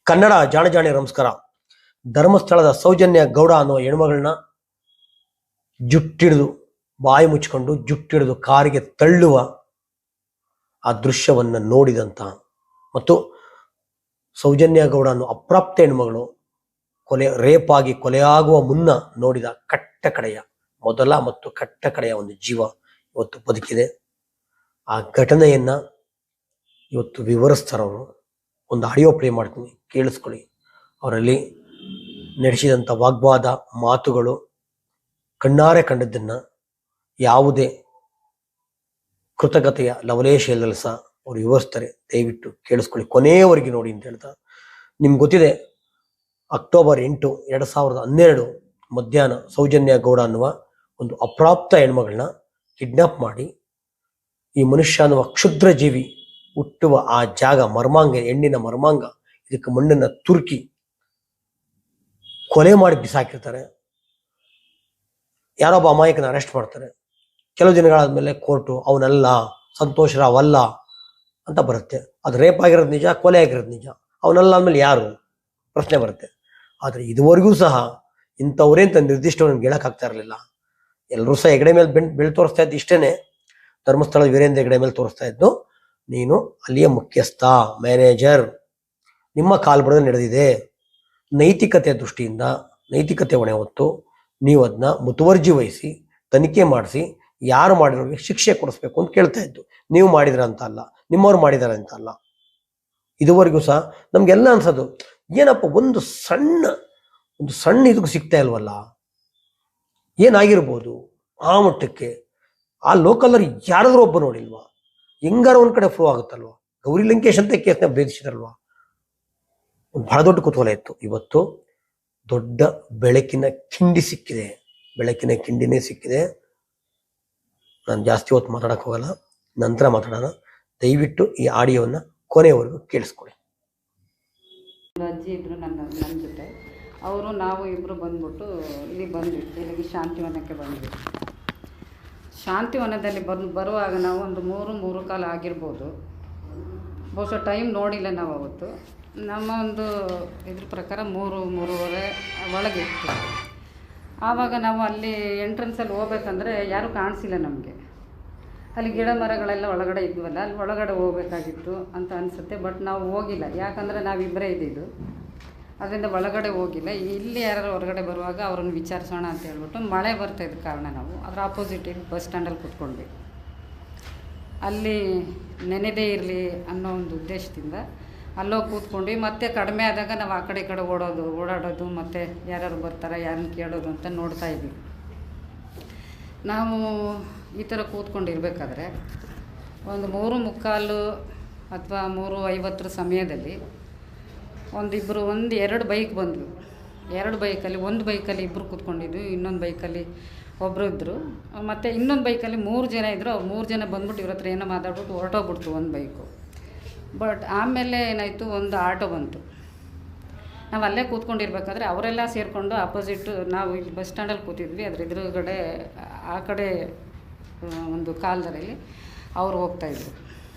ಕನ್ನಡ ಜಾಣ ಜಾಣೆ ನಮಸ್ಕಾರ. ಧರ್ಮಸ್ಥಳದ ಸೌಜನ್ಯ ಗೌಡ ಅನ್ನುವ ಹೆಣ್ಮಗಳನ್ನ ಜುಟ್ಟಿಡಿದು ಬಾಯಿ ಮುಚ್ಚಿಕೊಂಡು ಜುಟ್ಟಿಡಿದು ಕಾರಿಗೆ ತಳ್ಳುವ ಆ ದೃಶ್ಯವನ್ನ ನೋಡಿದಂತ ಮತ್ತು ಸೌಜನ್ಯ ಗೌಡ ಅನ್ನೋ ಅಪ್ರಾಪ್ತ ಹೆಣ್ಮಗಳು ರೇಪ್ ಆಗಿ ಕೊಲೆಯಾಗುವ ಮುನ್ನ ನೋಡಿದ ಕಟ್ಟ ಕಡೆಯ ಮೊದಲ ಮತ್ತು ಕಟ್ಟ ಕಡೆಯ ಒಂದು ಜೀವ ಇವತ್ತು ಬದುಕಿದೆ. ಆ ಘಟನೆಯನ್ನ ಇವತ್ತು ವಿವರಿಸ್ತಾರವರು. ಒಂದು ಆಡಿಯೋ ಪ್ಲೇ ಮಾಡ್ತೀನಿ, ಕೇಳಿಸ್ಕೊಳ್ಳಿ. ಅವರಲ್ಲಿ ನಡೆಸಿದಂಥ ವಾಗ್ವಾದ ಮಾತುಗಳು, ಕಣ್ಣಾರೆ ಕಂಡದ್ದನ್ನ ಯಾವುದೇ ಕೃತಜ್ಞತೆಯ ಲವಲೇಶ ಇಲ್ಲದೆ ಸಹ ಅವ್ರು ವಿವರಿಸ್ತಾರೆ. ದಯವಿಟ್ಟು ಕೇಳಿಸ್ಕೊಳ್ಳಿ, ಕೊನೆಯವರೆಗೆ ನೋಡಿ ಅಂತ ಹೇಳ್ತಾ. ನಿಮ್ಗೆ ಗೊತ್ತಿದೆ, ಅಕ್ಟೋಬರ್ 8, 2012 ಮಧ್ಯಾಹ್ನ ಸೌಜನ್ಯ ಗೌಡ ಅನ್ನುವ ಒಂದು ಅಪ್ರಾಪ್ತ ಹೆಣ್ಮಗಳನ್ನ ಕಿಡ್ನಾಪ್ ಮಾಡಿ ಈ ಮನುಷ್ಯ ಅನ್ನುವ ಕ್ಷುದ್ರ ಜೀವಿ ಹುಟ್ಟುವ ಆ ಜಾಗ ಮರ್ಮಾಂಗ, ಹೆಣ್ಣಿನ ಮರ್ಮಾಂಗ, ಇದಕ್ಕೆ ಮಣ್ಣನ್ನ ತುರುಕಿ ಕೊಲೆ ಮಾಡಿ ಬಿಸಾಕಿರ್ತಾರೆ. ಯಾರೊಬ್ಬ ಅಮಾಯಕನ ಅರೆಸ್ಟ್ ಮಾಡ್ತಾರೆ. ಕೆಲವು ದಿನಗಳಾದ್ಮೇಲೆ ಕೋರ್ಟು ಅವನಲ್ಲ, ಸಂತೋಷ್ ರಾವ್ ಅಲ್ಲ ಅಂತ ಬರುತ್ತೆ. ಅದು ರೇಪ್ ಆಗಿರೋದು ನಿಜ, ಕೊಲೆ ಆಗಿರೋದು ನಿಜ. ಅವನಲ್ಲ ಅಂದಮೇಲೆ ಯಾರು ಪ್ರಶ್ನೆ ಬರುತ್ತೆ. ಆದರೆ ಇದುವರೆಗೂ ಸಹ ಇಂಥವ್ರೇ ಅಂತ ನಿರ್ದಿಷ್ಟವಾಗಿ ನಮ್ಗೆ ಹೇಳಕ್ಕಾಗ್ತಾ ಇರಲಿಲ್ಲ. ಎಲ್ಲರೂ ಸಹ ಹೆಗಡೆ ಮೇಲೆ ಬೆಳ್ ತೋರಿಸ್ತಾ ಇದ್ದು ಇಷ್ಟೇನೆ. ಧರ್ಮಸ್ಥಳದ ವೀರೇಂದ್ರ ಹೆಗಡೆ ಮೇಲೆ ತೋರಿಸ್ತಾ ಇದ್ದು, ನೀನು ಅಲ್ಲಿಯ ಮುಖ್ಯಸ್ಥ, ಮ್ಯಾನೇಜರ್, ನಿಮ್ಮ ಕಾಲ್ಬುಡ ನಡೆದಿದೆ, ನೈತಿಕತೆ ದೃಷ್ಟಿಯಿಂದ ನೈತಿಕತೆ ಹೊಣೆ ಹೊತ್ತು ನೀವು ಅದನ್ನ ಮುತುವರ್ಜಿ ವಹಿಸಿ ತನಿಖೆ ಮಾಡಿಸಿ ಯಾರು ಮಾಡಿರೋರಿಗೆ ಶಿಕ್ಷೆ ಕೊಡಿಸ್ಬೇಕು ಅಂತ ಕೇಳ್ತಾ ಇದ್ದು. ನೀವು ಮಾಡಿದ್ರ ಅಂತ ಅಲ್ಲ, ನಿಮ್ಮವ್ರು ಮಾಡಿದಾರೆ ಅಂತ ಅಲ್ಲ. ಇದುವರೆಗೂ ಸಹ ನಮ್ಗೆಲ್ಲ ಅನ್ಸೋದು, ಏನಪ್ಪ ಒಂದು ಸಣ್ಣ ಇದಕ್ಕೂ ಸಿಗ್ತಾ ಇಲ್ವಲ್ಲ, ಏನಾಗಿರ್ಬೋದು ಆ ಮಟ್ಟಕ್ಕೆ. ಆ ಲೋಕಲ್ಲರ್ ಯಾರಾದ್ರೂ ಒಬ್ಬ ನೋಡಿಲ್ವಾ? ಹೆಂಗಾರ ಒಂದ್ ಕಡೆ ಪ್ರೂವ್ ಆಗುತ್ತಲ್ವಾ? ಗೌರಿ ಲಂಕೇಶ್ ಅಂತ ಕೇಸ್ನ ಭೇದಿಸಿದ್ರಲ್ವಾ? ಒಂದು ಬಹಳ ದೊಡ್ಡ ಕುತೂಹಲ ಇತ್ತು. ಇವತ್ತು ದೊಡ್ಡ ಬೆಳಕಿನ ಕಿಂಡಿ ಸಿಕ್ಕಿದೆ, ಬೆಳಕಿನ ಕಿಂಡಿನೇ ಸಿಕ್ಕಿದೆ. ನಾನು ಜಾಸ್ತಿ ಹೊತ್ತು ಮಾತಾಡಕ್ ಹೋಗಲ್ಲ, ನಂತರ ಮಾತಾಡೋಣ. ದಯವಿಟ್ಟು ಈ ಆಡಿಯೋನ ಕೊನೆಯವರೆಗೂ ಕೇಳಿಸ್ಕೊಳ್ಳಿ. ಅಜ್ಜಿ ಇದ್ರು ನನ್ನ ಜೊತೆ. ಅವರು ನಾವು ಇಬ್ಬರು ಬಂದ್ಬಿಟ್ಟು ಇಲ್ಲಿ ಬಂದ್ವಿ, ಇಲ್ಲಿಗೆ ಶಾಂತಿವನಕ್ಕೆ ಬಂದ್ವಿ. ಶಾಂತಿವನದಲ್ಲಿ ಬರುವಾಗ ನಾವು ಒಂದು 3-3:15 ಆಗಿರ್ಬೋದು. ಬಹುಶಃ ಟೈಮ್ ನೋಡಿಲ್ಲ ನಾವು ಅವತ್ತು. ನಮ್ಮ ಒಂದು ಇದ್ರ ಪ್ರಕಾರ 3-3:30 ಒಳಗೆ ಇತ್ತು. ಆವಾಗ ನಾವು ಅಲ್ಲಿ ಎಂಟ್ರೆನ್ಸಲ್ಲಿ ಹೋಗ್ಬೇಕಂದ್ರೆ ಯಾರೂ ಕಾಣಿಸಿಲ್ಲ ನಮಗೆ. ಅಲ್ಲಿ ಗಿಡ ಮರಗಳೆಲ್ಲ ಒಳಗಡೆ ಇದ್ವಲ್ಲ, ಅಲ್ಲಿ ಒಳಗಡೆ ಹೋಗ್ಬೇಕಾಗಿತ್ತು ಅಂತ ಅನಿಸುತ್ತೆ. ಬಟ್ ನಾವು ಹೋಗಿಲ್ಲ, ಯಾಕಂದರೆ ನಾವಿಬ್ಬರೇ ಇದ್ದಿದ್ದು. ಅದರಿಂದ ಒಳಗಡೆ ಹೋಗಿಲ್ಲ. ಇಲ್ಲಿ ಯಾರು ಹೊರಗಡೆ ಬರುವಾಗ ಅವ್ರನ್ನ ವಿಚಾರಿಸೋಣ ಅಂತ ಹೇಳ್ಬಿಟ್ಟು, ಮಳೆ ಬರ್ತಾಯಿದ್ದ ಕಾರಣ ನಾವು ಅದರ ಆಪೋಸಿಟ್ ಬಸ್ ಸ್ಟ್ಯಾಂಡಲ್ಲಿ ಕೂತ್ಕೊಂಡ್ವಿ. ಅಲ್ಲಿ ನೆನೆದೇ ಇರಲಿ ಅನ್ನೋ ಒಂದು ಉದ್ದೇಶದಿಂದ ಅಲ್ಲೋಗಿ ಕೂತ್ಕೊಂಡ್ವಿ. ಮತ್ತೆ ಕಡಿಮೆ ಆದಾಗ ನಾವು ಆ ಕಡೆ ಈ ಕಡೆ ಓಡಾಡೋದು, ಮತ್ತು ಯಾರ್ಯಾರು ಬರ್ತಾರೆ ಯಾರನ್ನ ಕೇಳೋದು ಅಂತ ನೋಡ್ತಾ ಇದ್ವಿ. ನಾವು ಈ ಥರ ಕೂತ್ಕೊಂಡಿರ್ಬೇಕಾದ್ರೆ ಒಂದು 3:45 ಅಥವಾ 3:50 ಸಮಯದಲ್ಲಿ ಎರಡು ಬೈಕ್ ಬಂದವು. 2 ಬೈಕಲ್ಲಿ, ಒಂದು ಬೈಕಲ್ಲಿ ಇಬ್ಬರು ಕೂತ್ಕೊಂಡಿದ್ವಿ, ಇನ್ನೊಂದು ಬೈಕಲ್ಲಿ ಒಬ್ಬರು ಇದ್ದರು, ಮತ್ತು ಇನ್ನೊಂದು ಬೈಕಲ್ಲಿ 3 ಜನ ಇದ್ದರು. ಅವ್ರು 3 ಜನ ಬಂದ್ಬಿಟ್ಟು ಇವ್ರ ಹತ್ರ ಏನೋ ಮಾತಾಡ್ಬಿಟ್ಟು ಹೊರಟೋಗ್ಬಿಡ್ತು ಒಂದು ಬೈಕು. ಬಟ್ ಆಮೇಲೆ ಏನಾಯಿತು, ಒಂದು ಆಟೋ ಬಂತು. ನಾವು ಅಲ್ಲೇ ಕೂತ್ಕೊಂಡಿರ್ಬೇಕಾದ್ರೆ ಅವರೆಲ್ಲ ಸೇರಿಕೊಂಡು ಆಪೋಸಿಟ್, ನಾವು ಇಲ್ಲಿ ಬಸ್ ಸ್ಟ್ಯಾಂಡಲ್ಲಿ ಕೂತಿದ್ವಿ, ಅದ್ರ ಎದುರುಗಡೆ ಆ ಕಡೆ ಒಂದು ಕಾಲ್ದಾರಲ್ಲಿ ಅವ್ರು ಹೋಗ್ತಾಯಿದ್ರು,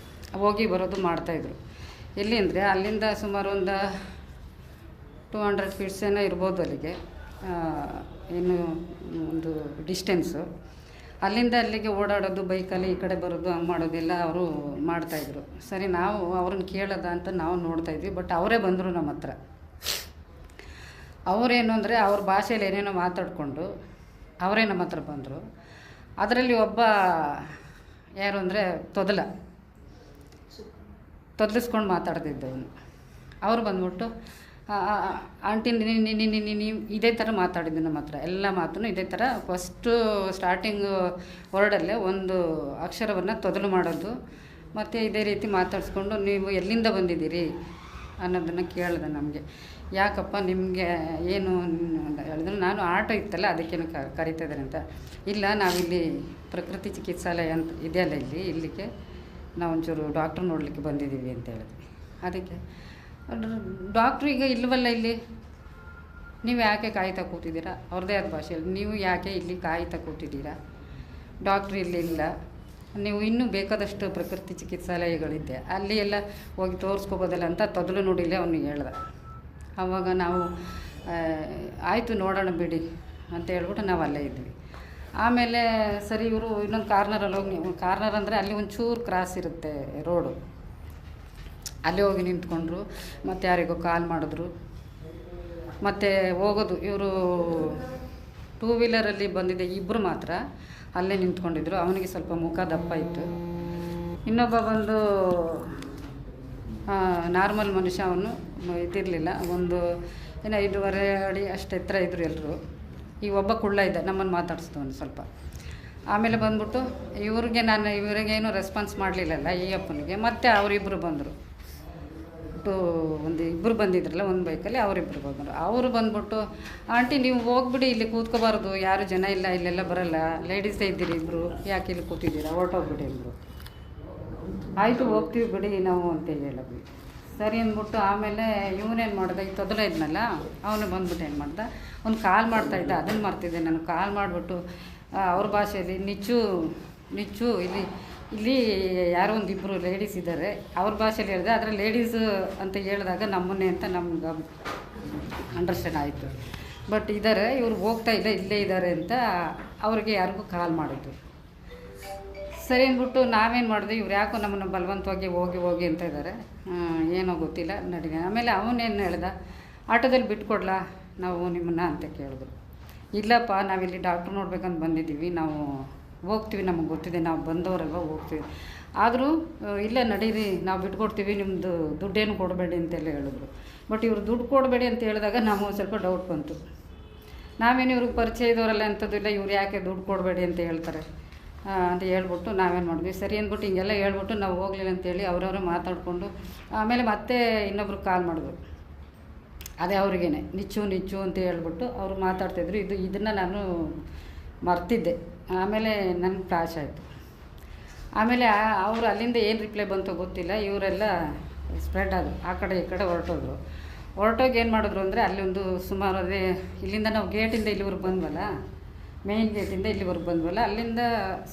ಹೋಗಿ ಬರೋದು ಮಾಡ್ತಾಯಿದ್ರು. ಎಲ್ಲಿ ಅಂದರೆ ಅಲ್ಲಿಂದ ಸುಮಾರು ಒಂದು 200 ಫೀಟ್ಸ್ ಏನೋ ಇರ್ಬೋದು ಅಲ್ಲಿಗೆ, ಏನು ಒಂದು ಡಿಸ್ಟೆನ್ಸು. ಅಲ್ಲಿಂದ ಅಲ್ಲಿಗೆ ಓಡಾಡೋದು, ಬೈಕಲ್ಲಿ ಈ ಕಡೆ ಬರೋದು, ಹಂಗೆ ಮಾಡೋದೆಲ್ಲ ಅವರು ಮಾಡ್ತಾಯಿದ್ರು. ಸರಿ, ನಾವು ಅವ್ರನ್ನ ಕೇಳೋದ ಅಂತ ನಾವು ನೋಡ್ತಾಯಿದ್ವಿ. ಬಟ್ ಅವರೇ ಬಂದರು ನಮ್ಮ ಹತ್ರ. ಅವರೇನು ಅಂದರೆ ಅವ್ರ ಭಾಷೆಯಲ್ಲಿ ಏನೇನೋ ಮಾತಾಡಿಕೊಂಡು ಅವರೇ ನಮ್ಮ ಹತ್ರ ಬಂದರು. ಅದರಲ್ಲಿ ಒಬ್ಬ ಯಾರು ಅಂದರೆ ತೊದಲಿಸ್ಕೊಂಡು ಮಾತಾಡ್ತಿದ್ದವನು. ಅವರು ಬಂದ್ಬಿಟ್ಟು, ಆಂಟಿ ನೀವು ಇದೇ ಥರ ಮಾತಾಡಿದ್ದು ನಮ್ಮ ಹತ್ರ. ಎಲ್ಲ ಮಾತನ್ನು ಇದೇ ಥರ, ಫಸ್ಟು ಸ್ಟಾರ್ಟಿಂಗು ವರ್ಡಲ್ಲೇ ಒಂದು ಅಕ್ಷರವನ್ನು ತೊದಲು ಮಾಡೋದು, ಮತ್ತು ಇದೇ ರೀತಿ ಮಾತಾಡಿಸ್ಕೊಂಡು ನೀವು ಎಲ್ಲಿಂದ ಬಂದಿದ್ದೀರಿ ಅನ್ನೋದನ್ನು ಕೇಳಿದೆ ನಮಗೆ. ಯಾಕಪ್ಪ ನಿಮಗೆ ಏನು ಅಂತ ಹೇಳಿದ್ರು. ನಾನು ಆಟೋ ಇತ್ತಲ್ಲ ಅದಕ್ಕೇನು ಕರಿತಾ ಇದ್ದಾರೆ ಅಂತ. ಇಲ್ಲ, ನಾವಿಲ್ಲಿ ಪ್ರಕೃತಿ ಚಿಕಿತ್ಸಾಲಯ ಅಂತ ಇದೆಯಲ್ಲ ಇಲ್ಲಿಗೆ ನಾವು ಒಂಚೂರು ಡಾಕ್ಟ್ರ್ ನೋಡಲಿಕ್ಕೆ ಬಂದಿದ್ದೀವಿ ಅಂತ ಹೇಳಿದ್ವಿ. ಅದಕ್ಕೆ ಡಾಕ್ಟ್ರು ಈಗ ಇಲ್ಲವಲ್ಲ ಇಲ್ಲಿ, ನೀವು ಯಾಕೆ ಕಾಯ್ತಾ ಕೂತಿದ್ದೀರಾ? ಅವ್ರದ್ದೇ ಆದ ಭಾಷೆಯಲ್ಲಿ, ನೀವು ಯಾಕೆ ಇಲ್ಲಿ ಕಾಯ್ತಾ ಕೂತಿದ್ದೀರಾ? ಡಾಕ್ಟ್ರು ಇಲ್ಲಿ ಇಲ್ಲ, ನೀವು ಇನ್ನೂ ಬೇಕಾದಷ್ಟು ಪ್ರಕೃತಿ ಚಿಕಿತ್ಸಾಲಯಗಳಿದೆ, ಅಲ್ಲಿ ಎಲ್ಲ ಹೋಗಿ ತೋರಿಸ್ಕೋಬೋದಲ್ಲ ಅಂತ ತೊದಲು ನೋಡಿಲ್ಲೇ ಅವನಿಗೆ ಹೇಳ್ದೆ. ಆವಾಗ ನಾವು ಆಯಿತು ನೋಡೋಣ ಬಿಡಿ ಅಂತ ಹೇಳ್ಬಿಟ್ಟು ನಾವು ಅಲ್ಲೇ ಇದ್ವಿ. ಆಮೇಲೆ ಸರಿ ಇವರು ಇನ್ನೊಂದು ಕಾರ್ನರಲ್ಲಿ ಹೋಗಿ, ಕಾರ್ನರ್ ಅಂದರೆ ಅಲ್ಲಿ ಒಂಚೂರು ಕ್ರಾಸ್ ಇರುತ್ತೆ ರೋಡು, ಅಲ್ಲಿ ಹೋಗಿ ನಿಂತ್ಕೊಂಡ್ರು. ಮತ್ತು ಯಾರಿಗೋ ಕಾಲ್ ಮಾಡಿದ್ರು. ಮತ್ತು ಹೋಗೋದು ಇವರು ಟೂ ವೀಲರಲ್ಲಿ ಬಂದಿದ್ದೆ ಇಬ್ಬರು ಮಾತ್ರ ಅಲ್ಲೇ ನಿಂತ್ಕೊಂಡಿದ್ರು. ಅವನಿಗೆ ಸ್ವಲ್ಪ ಮುಖ ದಪ್ಪ ಇತ್ತು. ಇನ್ನೊಬ್ಬ ಬಂದು ನಾರ್ಮಲ್ ಮನುಷ್ಯ, ಅವನು ಇದಿರಲಿಲ್ಲ, ಒಂದು ಏನೋ 5.5 ಅಡಿ ಅಷ್ಟು ಎತ್ತರ ಇದ್ದರು ಎಲ್ಲರೂ. ಈ ಒಬ್ಬ ಕುಳ್ಳ ಇದ್ದ, ನಮ್ಮನ್ನು ಮಾತಾಡಿಸ್ದವನು ಸ್ವಲ್ಪ. ಆಮೇಲೆ ಬಂದ್ಬಿಟ್ಟು ಇವರಿಗೇನು ರೆಸ್ಪಾನ್ಸ್ ಮಾಡಲಿಲ್ಲಲ್ಲ ಈ ಅಪ್ಪನಿಗೆ. ಮತ್ತು ಅವರಿಬ್ಬರು ಬಂದರು, ಇಬ್ಬರು ಬಂದಿದ್ರಲ್ಲ ಒಂದು ಬೈಕಲ್ಲಿ, ಅವರಿಬ್ಬರು ಬಂದರು. ಅವರು ಬಂದ್ಬಿಟ್ಟು, ಆಂಟಿ ನೀವು ಹೋಗ್ಬಿಡಿ, ಇಲ್ಲಿ ಕೂತ್ಕೋಬಾರ್ದು, ಯಾರು ಜನ ಇಲ್ಲ, ಇಲ್ಲೆಲ್ಲ ಬರಲ್ಲ, ಲೇಡೀಸೇ ಇದ್ದೀರಿ ಇಬ್ಬರು, ಯಾಕೆ ಇಲ್ಲಿ ಕೂತಿದ್ದೀರಾ, ಹೊರಟೋಗ್ಬಿಡಿ ಅಂದರು. ಆಯಿತು ಹೋಗ್ತೀವಿ ಬಿಡಿ ನಾವು ಅಂತ ಹೇಳಿದ್ವಿ. ಸರಿ ಅಂದ್ಬಿಟ್ಟು ಆಮೇಲೆ ಇವನೇನು ಮಾಡ್ದೆ, ಈ ತೊದಲ ಇದ್ನಲ್ಲ ಅವನು ಬಂದ್ಬಿಟ್ಟು ಏನು ಮಾಡ್ದೆ, ಒಂದು ಕಾಲ್ ಮಾಡ್ತಾಯಿದ್ದ, ಅದನ್ನು ಮಾಡ್ತಿದ್ದೆ ನಾನು. ಕಾಲ್ ಮಾಡಿಬಿಟ್ಟು ಅವ್ರ ಭಾಷೆಯಲ್ಲಿ ನಿಚ್ಚು ಇಲ್ಲಿ ಯಾರೋ ಒಂದಿಬ್ಬರು ಲೇಡೀಸ್ ಇದ್ದಾರೆ, ಅವ್ರ ಭಾಷೆಯಲ್ಲಿ ಹೇಳಿದೆ. ಆದರೆ ಲೇಡೀಸು ಅಂತ ಹೇಳಿದಾಗ ನಮ್ಮನ್ನೇ ಅಂತ ನಮ್ಗೆ ಅಂಡರ್ಸ್ಟ್ಯಾಂಡ್ ಆಯಿತು. ಬಟ್ ಇದ್ದಾರೆ, ಇವ್ರು ಹೋಗ್ತಾ ಇಲ್ಲ, ಇಲ್ಲೇ ಇದ್ದಾರೆ ಅಂತ ಅವ್ರಿಗೆ ಯಾರಿಗೂ ಕಾಲ್ ಮಾಡಿದ್ದು. ಸರಿ ಅಂದ್ಬಿಟ್ಟು ನಾವೇನು ಮಾಡಿದ್ವಿ, ಇವ್ರು ಯಾಕೋ ನಮ್ಮನ್ನು ಬಲವಂತವಾಗಿ ಹೋಗಿ ಅಂತ ಇದ್ದಾರೆ, ಏನೋ ಗೊತ್ತಿಲ್ಲ ನಡಿ. ಆಮೇಲೆ ಅವನೇನು ಹೇಳ್ದ, ಆಟೋದಲ್ಲಿ ಬಿಟ್ಕೊಡ್ಲಾ ನಾವು ನಿಮ್ಮನ್ನ ಅಂತ ಕೇಳಿದ್ರು. ಇಲ್ಲಪ್ಪ, ನಾವಿಲ್ಲಿ ಡಾಕ್ಟ್ರು ನೋಡ್ಬೇಕಂತ ಬಂದಿದ್ದೀವಿ, ನಾವು ಹೋಗ್ತೀವಿ, ನಮಗೆ ಗೊತ್ತಿದೆ, ನಾವು ಬಂದವರಲ್ವ, ಹೋಗ್ತೀವಿ. ಆದರೂ ಇಲ್ಲ ನಡೀರಿ, ನಾವು ಬಿಟ್ಕೊಡ್ತೀವಿ, ನಿಮ್ಮದು ದುಡ್ಡೇನು ಕೊಡಬೇಡಿ ಅಂತೆಲ್ಲ ಹೇಳಿದ್ರು. ಬಟ್ ಇವರು ದುಡ್ಡು ಕೊಡಬೇಡಿ ಅಂತ ಹೇಳಿದಾಗ ನಾವು ಸ್ವಲ್ಪ ಡೌಟ್ ಬಂತು. ನಾವೇನು ಇವ್ರಿಗೆ ಪರಿಚಯ ಇದ್ದವರಲ್ಲ ಅಂಥದ್ದಿಲ್ಲ, ಇವ್ರು ಯಾಕೆ ದುಡ್ಡು ಕೊಡಬೇಡಿ ಅಂತ ಹೇಳ್ತಾರೆ ಅಂತ ಹೇಳ್ಬಿಟ್ಟು ನಾವೇನು ಮಾಡಿದ್ವಿ. ಸರಿ ಅಂದ್ಬಿಟ್ಟು ಹಿಂಗೆಲ್ಲ ಹೇಳ್ಬಿಟ್ಟು ನಾವು ಹೋಗಲಿಲ್ಲ ಅಂತೇಳಿ ಅವ್ರವ್ರು ಮಾತಾಡಿಕೊಂಡು ಆಮೇಲೆ ಮತ್ತೆ ಇನ್ನೊಬ್ರು ಕಾಲ್ ಮಾಡಿದ್ರು. ಅದೇ ಅವ್ರಿಗೇನೆ ನಿಚ್ಚು ಅಂತ ಹೇಳ್ಬಿಟ್ಟು ಅವರು ಮಾತಾಡ್ತಾಯಿದ್ರು. ಇದನ್ನು ನಾನು ಮರ್ತಿದ್ದೆ. ಆಮೇಲೆ ನನಗೆ ಫ್ಲಾಶ್ ಆಯಿತು. ಆಮೇಲೆ ಅವರು ಅಲ್ಲಿಂದ ಏನು ರಿಪ್ಲೈ ಬಂತೋ ಗೊತ್ತಿಲ್ಲ, ಇವರೆಲ್ಲ ಸ್ಪ್ರೆಡ್ ಆದರು, ಆ ಕಡೆ ಈ ಕಡೆ ಹೊರಟೋಗಿ ಏನು ಮಾಡಿದ್ರು ಅಂದರೆ, ಅಲ್ಲಿ ಒಂದು ಸುಮಾರು ಅದೇ ಇಲ್ಲಿಂದ ನಾವು ಗೇಟಿಂದ ಇಲ್ಲಿವರೆಗೆ ಬಂದ್ವಲ್ಲ, ಮೇಯ್ನ್ ಗೇಟಿಂದ ಇಲ್ಲಿವರೆಗೆ ಬಂದ್ವಲ್ಲ, ಅಲ್ಲಿಂದ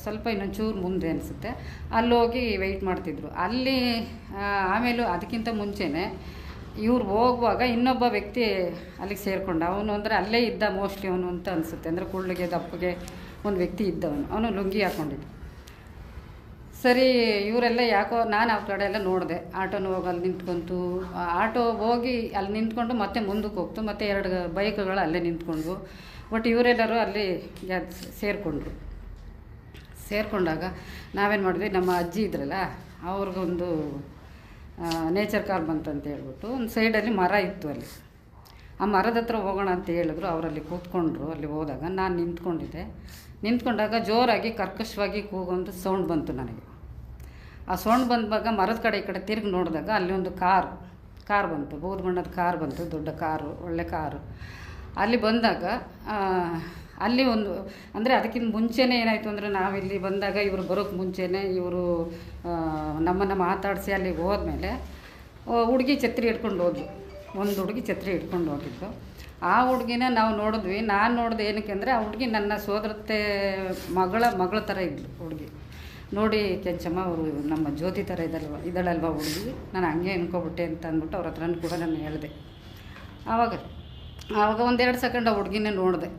ಸ್ವಲ್ಪ ಇನ್ನೊಂಚೂರು ಮುಂದೆ ಅನಿಸುತ್ತೆ, ಅಲ್ಲೋಗಿ ವೆಯ್ಟ್ ಮಾಡ್ತಿದ್ರು ಅಲ್ಲಿ. ಆಮೇಲೆ ಅದಕ್ಕಿಂತ ಮುಂಚೆನೇ ಇವ್ರು ಹೋಗುವಾಗ ಇನ್ನೊಬ್ಬ ವ್ಯಕ್ತಿ ಅಲ್ಲಿಗೆ ಸೇರಿಕೊಂಡ. ಅವನು ಅಂದರೆ ಅಲ್ಲೇ ಇದ್ದ ಮೋಸ್ಟ್ಲಿ ಅವನು ಅಂತ ಅನಿಸುತ್ತೆ, ಅಂದರೆ ಕುಳ್ಳಿಗೆ ದಪ್ಪಗೆ ಒಂದು ವ್ಯಕ್ತಿ ಇದ್ದವನು, ಅವನು ಲುಂಗಿ ಹಾಕ್ಕೊಂಡಿದ್ದು. ಸರಿ ಇವರೆಲ್ಲ ಯಾಕೋ, ನಾನು ಆ ಕಡೆ ಎಲ್ಲ ನೋಡಿದೆ, ಆಟೋನು ಹೋಗಿ ಅಲ್ಲಿ ನಿಂತ್ಕೊಂತು. ಆಟೋ ಹೋಗಿ ಅಲ್ಲಿ ನಿಂತ್ಕೊಂಡು ಮತ್ತೆ ಮುಂದಕ್ಕೆ ಹೋಗ್ತು, ಮತ್ತು 2 ಬೈಕ್ಗಳು ಅಲ್ಲೇ ನಿಂತ್ಕೊಂಡ್ವು. ಬಟ್ ಇವರೆಲ್ಲರೂ ಅಲ್ಲಿ ಸೇರಿಕೊಂಡಾಗ ನಾವೇನು ಮಾಡಿದ್ವಿ, ನಮ್ಮ ಅಜ್ಜಿ ಇದ್ರಲ್ಲ ಅವ್ರಿಗೊಂದು ನೇಚರ್ ಕಾರ್ ಬಂತಂತ ಹೇಳ್ಬಿಟ್ಟು ಒಂದು ಸೈಡಲ್ಲಿ ಮರ ಇತ್ತು, ಅಲ್ಲಿ ಆ ಮರದ ಹತ್ರ ಹೋಗೋಣ ಅಂತ ಹೇಳಿದ್ರು. ಅವರಲ್ಲಿ ಕೂತ್ಕೊಂಡ್ರು. ಅಲ್ಲಿ ಹೋದಾಗ ನಾನು ನಿಂತ್ಕೊಂಡಾಗ ಜೋರಾಗಿ ಕರ್ಕಶವಾಗಿ ಕೂಗೊಂದು ಸೌಂಡ್ ಬಂತು ನನಗೆ. ಆ ಸೌಂಡ್ ಬಂದಾಗ ಮರದ ಕಡೆ ಈ ಕಡೆ ತಿರುಗಿ ನೋಡಿದಾಗ ಅಲ್ಲಿ ಒಂದು ಕಾರ್ ಬಂತು, ಬೂದು ಬಣ್ಣದ ಕಾರ್ ಬಂತು, ದೊಡ್ಡ ಕಾರು, ಒಳ್ಳೆ ಕಾರು. ಅಲ್ಲಿ ಬಂದಾಗ ಅಲ್ಲಿ ಒಂದು ಅಂದರೆ ಅದಕ್ಕಿಂತ ಮುಂಚೆನೇ ಏನಾಯಿತು ಅಂದರೆ, ನಾವಿಲ್ಲಿ ಬಂದಾಗ ಇವರು ಬರೋಕ್ಕೆ ಮುಂಚೆನೇ ಇವರು ನಮ್ಮನ್ನು ಮಾತಾಡಿಸಿ ಅಲ್ಲಿಗೆ ಹೋದ್ಮೇಲೆ ಹುಡುಗಿ ಛತ್ರಿ ಹಿಡ್ಕೊಂಡು ಹೋದ್ಲು. ಒಂದು ಹುಡುಗಿ ಛತ್ರಿ ಹಿಡ್ಕೊಂಡು ಹೋಗಿದ್ದು. ಆ ಹುಡುಗಿನ ನಾವು ನೋಡಿದ್ವಿ. ನಾನು ನೋಡಿದೆ ಏನಕ್ಕೆ ಅಂದರೆ, ಆ ಹುಡುಗಿ ನನ್ನ ಸೋದರತ್ತೆ ಮಗಳ ಥರ ಇದ್ಲು ಹುಡುಗಿ. ನೋಡಿ ಕೆಂಚಮ್ಮ, ಅವರು ನಮ್ಮ ಜ್ಯೋತಿ ಥರ ಇದಳಲ್ವ ಹುಡುಗಿ, ನಾನು ಹಂಗೆ ಅನ್ಕೊಬಿಟ್ಟೆ ಅಂತ ಅಂದ್ಬಿಟ್ಟು ಅವ್ರ ಹತ್ರನೂ ಕೂಡ ನಾನು ಹೇಳಿದೆ. ಆವಾಗ 1-2 ಸೆಕೆಂಡ್ ಆ ಹುಡುಗಿನೇ ನೋಡಿದೆ,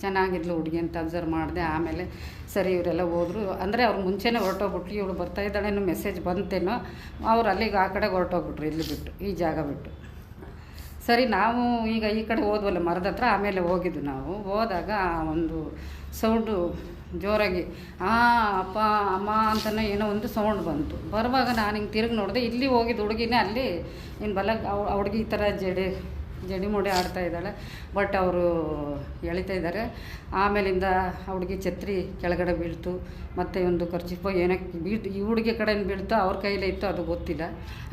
ಚೆನ್ನಾಗಿದ್ಲು ಹುಡುಗಿ ಅಂತ ಅಬ್ಸರ್ವ್ ಮಾಡಿದೆ. ಆಮೇಲೆ ಸರಿ ಇವರೆಲ್ಲ ಹೋದರು. ಅಂದರೆ ಅವ್ರು ಮುಂಚೆನೇ ಹೊರಟೋಗ್ಬಿಟ್ರು, ಇವಳು ಬರ್ತಾ ಇದ್ದಾಳೇನೋ ಮೆಸೇಜ್ ಬಂತೇನೋ, ಅವ್ರು ಅಲ್ಲಿಗೆ ಆ ಕಡೆ ಹೊರಟೋಗ್ಬಿಟ್ರು, ಇಲ್ಲಿ ಬಿಟ್ಟು, ಈ ಜಾಗ ಬಿಟ್ಟು. ಸರಿ ನಾವು ಈಗ ಈ ಕಡೆ ಹೋದ್ವಲ್ಲ ಮರದ ಹತ್ರ. ಆಮೇಲೆ ಹೋಗಿದ್ದು ನಾವು. ಹೋದಾಗ ಒಂದು ಸೌಂಡು ಜೋರಾಗಿ ಅಪ್ಪ ಅಮ್ಮ ಅಂತಲೇ ಏನೋ ಒಂದು ಸೌಂಡ್ ಬಂತು. ಬರುವಾಗ ನಾನು ಹಿಂಗೆ ತಿರುಗಿ ನೋಡಿದೆ, ಇಲ್ಲಿ ಹೋಗಿದ್ದು ಹುಡುಗಿನೇ ಅಲ್ಲಿ ಇನ್ನು ಬಲ ಹುಡುಗಿ ಈ ಥರ ಜಡಿ ಮುಡಿ ಆಡ್ತಾ ಇದ್ದಾಳೆ. ಬಟ್ ಅವರು ಎಳಿತಾ ಇದ್ದಾರೆ. ಆಮೇಲಿಂದ ಹುಡುಗಿ ಛತ್ರಿ ಕೆಳಗಡೆ ಬೀಳ್ತು, ಮತ್ತು ಒಂದು ಕರ್ಚಿಫೋ ಏನಕ್ಕೆ ಬೀಳ್ತು, ಈ ಹುಡುಗಿ ಕಡೆಯಿಂದ ಬೀಳ್ತು, ಅವ್ರ ಕೈಲೇ ಇತ್ತು, ಅದು ಗೊತ್ತಿಲ್ಲ.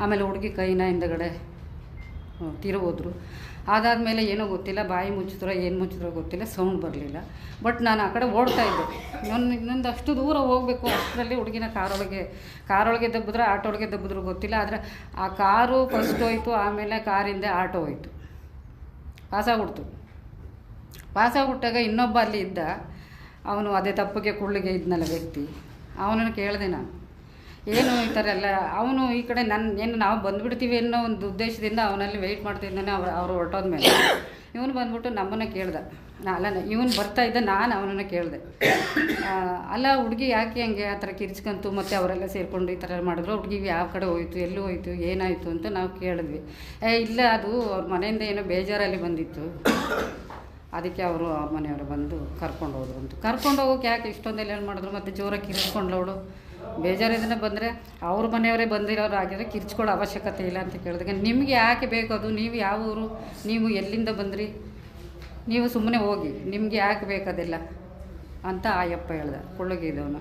ಆಮೇಲೆ ಹುಡುಗಿ ಕೈನ ಹಿಂದಗಡೆ ತಿರುಗೋದ್ರು. ಅದಾದಮೇಲೆ ಏನೋ ಗೊತ್ತಿಲ್ಲ, ಬಾಯಿ ಮುಚ್ಚಿದ್ರೋ ಏನು ಮುಚ್ಚಿದ್ರೋ ಗೊತ್ತಿಲ್ಲ, ಸೌಂಡ್ ಬರಲಿಲ್ಲ. ಬಟ್ ನಾನು ಆ ಕಡೆ ಓಡ್ತಾಯಿದ್ದೆ. ಇನ್ನೊಂದು ಅಷ್ಟು ದೂರ ಹೋಗಬೇಕು, ಅಷ್ಟರಲ್ಲಿ ಹುಡುಗಿನ ಕಾರೊಳಗೆ ದಬ್ಬಿದ್ರೆ ಆಟೋಳಿಗೆ ದಬ್ಬಿದ್ರು ಗೊತ್ತಿಲ್ಲ. ಆದರೆ ಆ ಕಾರು ಫಸ್ಟ್ ಹೋಯ್ತು, ಆಮೇಲೆ ಕಾರಿಂದ ಆಟೋ ಹೋಯ್ತು, ಪಾಸಾಗ್ಬಿಟ್ಟಾಗ ಇನ್ನೊಬ್ಬ ಅಲ್ಲಿ ಇದ್ದ, ಅವನು ಅದೇ ತಪ್ಪಿಗೆ ಕುಳ್ಳಿಗೆ ಇದ್ನಲ್ಲ ವ್ಯಕ್ತಿ, ಅವನನ್ನು ಕೇಳಿದೆ ನಾನು, ಏನು ಈ ಥರ ಎಲ್ಲ ಅವನು ಈ ಕಡೆ ಏನು ನಾವು ಬಂದುಬಿಡ್ತೀವಿ ಅನ್ನೋ ಒಂದು ಉದ್ದೇಶದಿಂದ ಅವನಲ್ಲಿ ವೆಯ್ಟ್ ಮಾಡ್ತಿದ್ದಾನೆ. ಅವರು ಹೊರಟೋದ್ಮೇಲೆ ಇವನು ಬಂದ್ಬಿಟ್ಟು ನಮ್ಮನ್ನು ಕೇಳ್ದೆ. ಅಲ್ಲ, ಇವನು ಬರ್ತಾಯಿದ್ದ, ನಾನು ಅವನನ್ನು ಕೇಳಿದೆ, ಅಲ್ಲ ಹುಡುಗಿ ಯಾಕೆ ಹಂಗೆ ಆ ಥರ ಕಿರ್ಚ್ಕೊಂತು, ಮತ್ತು ಅವರೆಲ್ಲ ಸೇರಿಕೊಂಡು ಈ ಥರ ಮಾಡಿದ್ರು, ಹುಡುಗಿಗೆ ಯಾವ ಕಡೆ ಹೋಯ್ತು, ಎಲ್ಲೂ ಹೋಯ್ತು, ಏನಾಯಿತು ಅಂತ ನಾವು ಕೇಳಿದ್ವಿ. ಇಲ್ಲ, ಅದು ಅವ್ರ ಮನೆಯಿಂದ ಏನೋ ಬೇಜಾರಲ್ಲಿ ಬಂದಿತ್ತು, ಅದಕ್ಕೆ ಅವರು ಅವ್ರ ಮನೆಯವರು ಬಂದು ಕರ್ಕೊಂಡು ಹೋದ್ರು ಅಂತ. ಕರ್ಕೊಂಡು ಹೋಗೋಕೆ ಯಾಕೆ ಇಷ್ಟೊಂದೆಲ್ಲ ಏನು ಮಾಡಿದ್ರು, ಮತ್ತು ಜೋರಾಗಿ ಕಿರ್ಚ್ಕೊಂಡ್ಲವಳು. ಬೇಜಾರಿಂದ ಬಂದರೆ ಅವ್ರ ಮನೆಯವರೇ ಬಂದಿರೋರು ಆಗಿದ್ರೆ ಕಿರ್ಚ್ಕೊಳ್ಳೋ ಅವಶ್ಯಕತೆ ಇಲ್ಲ ಅಂತ ಕೇಳಿದಾಗ, ನಿಮಗೆ ಯಾಕೆ ಬೇಕು ಅದು, ನೀವು ಯಾವ ಊರು, ನೀವು ಎಲ್ಲಿಂದ ಬಂದ್ರಿ, ನೀವು ಸುಮ್ಮನೆ ಹೋಗಿ, ನಿಮಗೆ ಯಾಕೆ ಬೇಕದೆಲ್ಲ ಅಂತ ಆಯಪ್ಪ ಹೇಳ್ದೆ, ಕುಳ್ಳಗಿದ್ದವನು.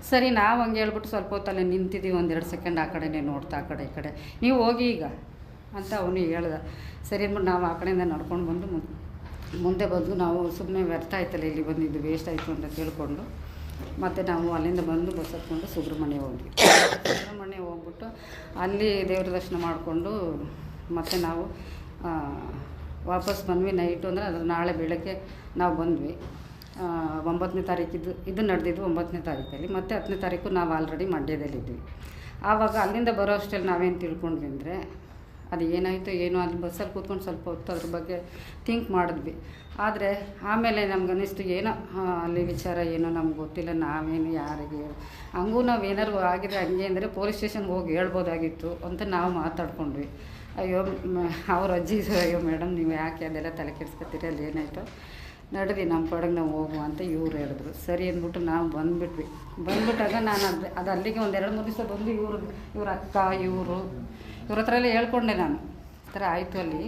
ಸರಿ, ನಾವು ಹಂಗೆ ಹೇಳ್ಬಿಟ್ಟು ಸ್ವಲ್ಪ ಹೊತ್ತಲ್ಲೇ ನಿಂತಿದ್ದೀವಿ, 1-2 ಸೆಕೆಂಡ್ ಆ ಕಡೆನೇ ನೋಡ್ತಾ, ಆ ಕಡೆ ಈ ಕಡೆ, ನೀವು ಹೋಗಿ ಈಗ ಅಂತ ಅವನು ಹೇಳ್ದೆ. ಸರಿ ಅಂದ್ಬಿಟ್ಟು ನಾವು ಆ ಕಡೆಯಿಂದ ನಡ್ಕೊಂಡು ಬಂದು ಮುಂದೆ ಬಂದು, ನಾವು ಸುಮ್ಮನೆ ವ್ಯರ್ಥ ಆಯ್ತಲ್ಲ ಇಲ್ಲಿ ಬಂದಿದ್ದು, ವೇಸ್ಟ್ ಆಯಿತು ಅಂತ ತಿಳ್ಕೊಂಡು ಮತ್ತು ನಾವು ಅಲ್ಲಿಂದ ಬಂದು ಬಸ್ ಹತ್ಕೊಂಡು ಸುಬ್ರಹ್ಮಣ್ಯ ಹೋದ್ವಿ. ಸುಬ್ರಹ್ಮಣ್ಯ ಹೋಗ್ಬಿಟ್ಟು ಅಲ್ಲಿ ದೇವ್ರ ದರ್ಶನ ಮಾಡಿಕೊಂಡು ಮತ್ತು ನಾವು ವಾಪಸ್ ಬಂದ್ವಿ. ನೈಟು ಅಂದರೆ ಅದು ನಾಳೆ ಬೆಳಗ್ಗೆ ನಾವು ಬಂದ್ವಿ. 9ನೇ ತಾರೀಕಿದ್ದು ಇದು ನಡೆದಿದ್ದು 9ನೇ ತಾರೀಕಲ್ಲಿ, ಮತ್ತು 10ನೇ ತಾರೀಕು ನಾವು ಆಲ್ರೆಡಿ ಮಂಡ್ಯದಲ್ಲಿದ್ವಿ. ಆವಾಗ ಅಲ್ಲಿಂದ ಬರೋ ಅಷ್ಟರಲ್ಲಿ ನಾವೇನು ತಿಳ್ಕೊಂಡ್ವಿ ಅಂದರೆ, ಅದು ಏನಾಯಿತು ಏನೋ, ಅಲ್ಲಿ ಬಸ್ಸಲ್ಲಿ ಕೂತ್ಕೊಂಡು ಸ್ವಲ್ಪ ಹೊತ್ತು ಅದ್ರ ಬಗ್ಗೆ ಥಿಂಕ್ ಮಾಡಿದ್ವಿ. ಆದರೆ ಆಮೇಲೆ ನಮ್ಗೆ ಅನ್ನಿಸ್ತು, ಏನೋ ಅಲ್ಲಿ ವಿಚಾರ ಏನೋ ನಮ್ಗೆ ಗೊತ್ತಿಲ್ಲ, ನಾವೇನು ಯಾರಿಗೆ ಹಂಗೂ ನಾವು ಏನಾರು ಆಗಿದೆ ಹಂಗೆ ಅಂದರೆ ಪೊಲೀಸ್ ಸ್ಟೇಷನ್ಗೆ ಹೋಗಿ ಹೇಳ್ಬೋದಾಗಿತ್ತು ಅಂತ ನಾವು ಮಾತಾಡ್ಕೊಂಡ್ವಿ. ಅಯ್ಯೋ ಅವ್ರ ಅಜ್ಜಿ, ಅಯ್ಯೋ ಮೇಡಮ್ ನೀವು ಯಾಕೆ ಅದೆಲ್ಲ ತಲೆ ಕೆಡಿಸ್ಕೊತೀರಿ, ಅಲ್ಲಿ ಏನಾಯಿತು ನಡ್ರಿ ನಮ್ಮ ಕಡೆಗೆ ನಾವು ಹೋಗುವ ಅಂತ ಇವ್ರು ಹೇಳಿದ್ರು. ಸರಿ ಅಂದ್ಬಿಟ್ಟು ನಾವು ಬಂದ್ಬಿಟ್ಟಾಗ ನಾನು ಅದು ಅಲ್ಲಿಗೆ 1-2-3 ದಿವಸ ಬಂದು ಇವ್ರ ಅಕ್ಕ ಇವ್ರ ಹತ್ರ ಎಲ್ಲ ಹೇಳ್ಕೊಂಡೆ ನಾನು, ಈ ಥರ ಆಯಿತು ಅಲ್ಲಿ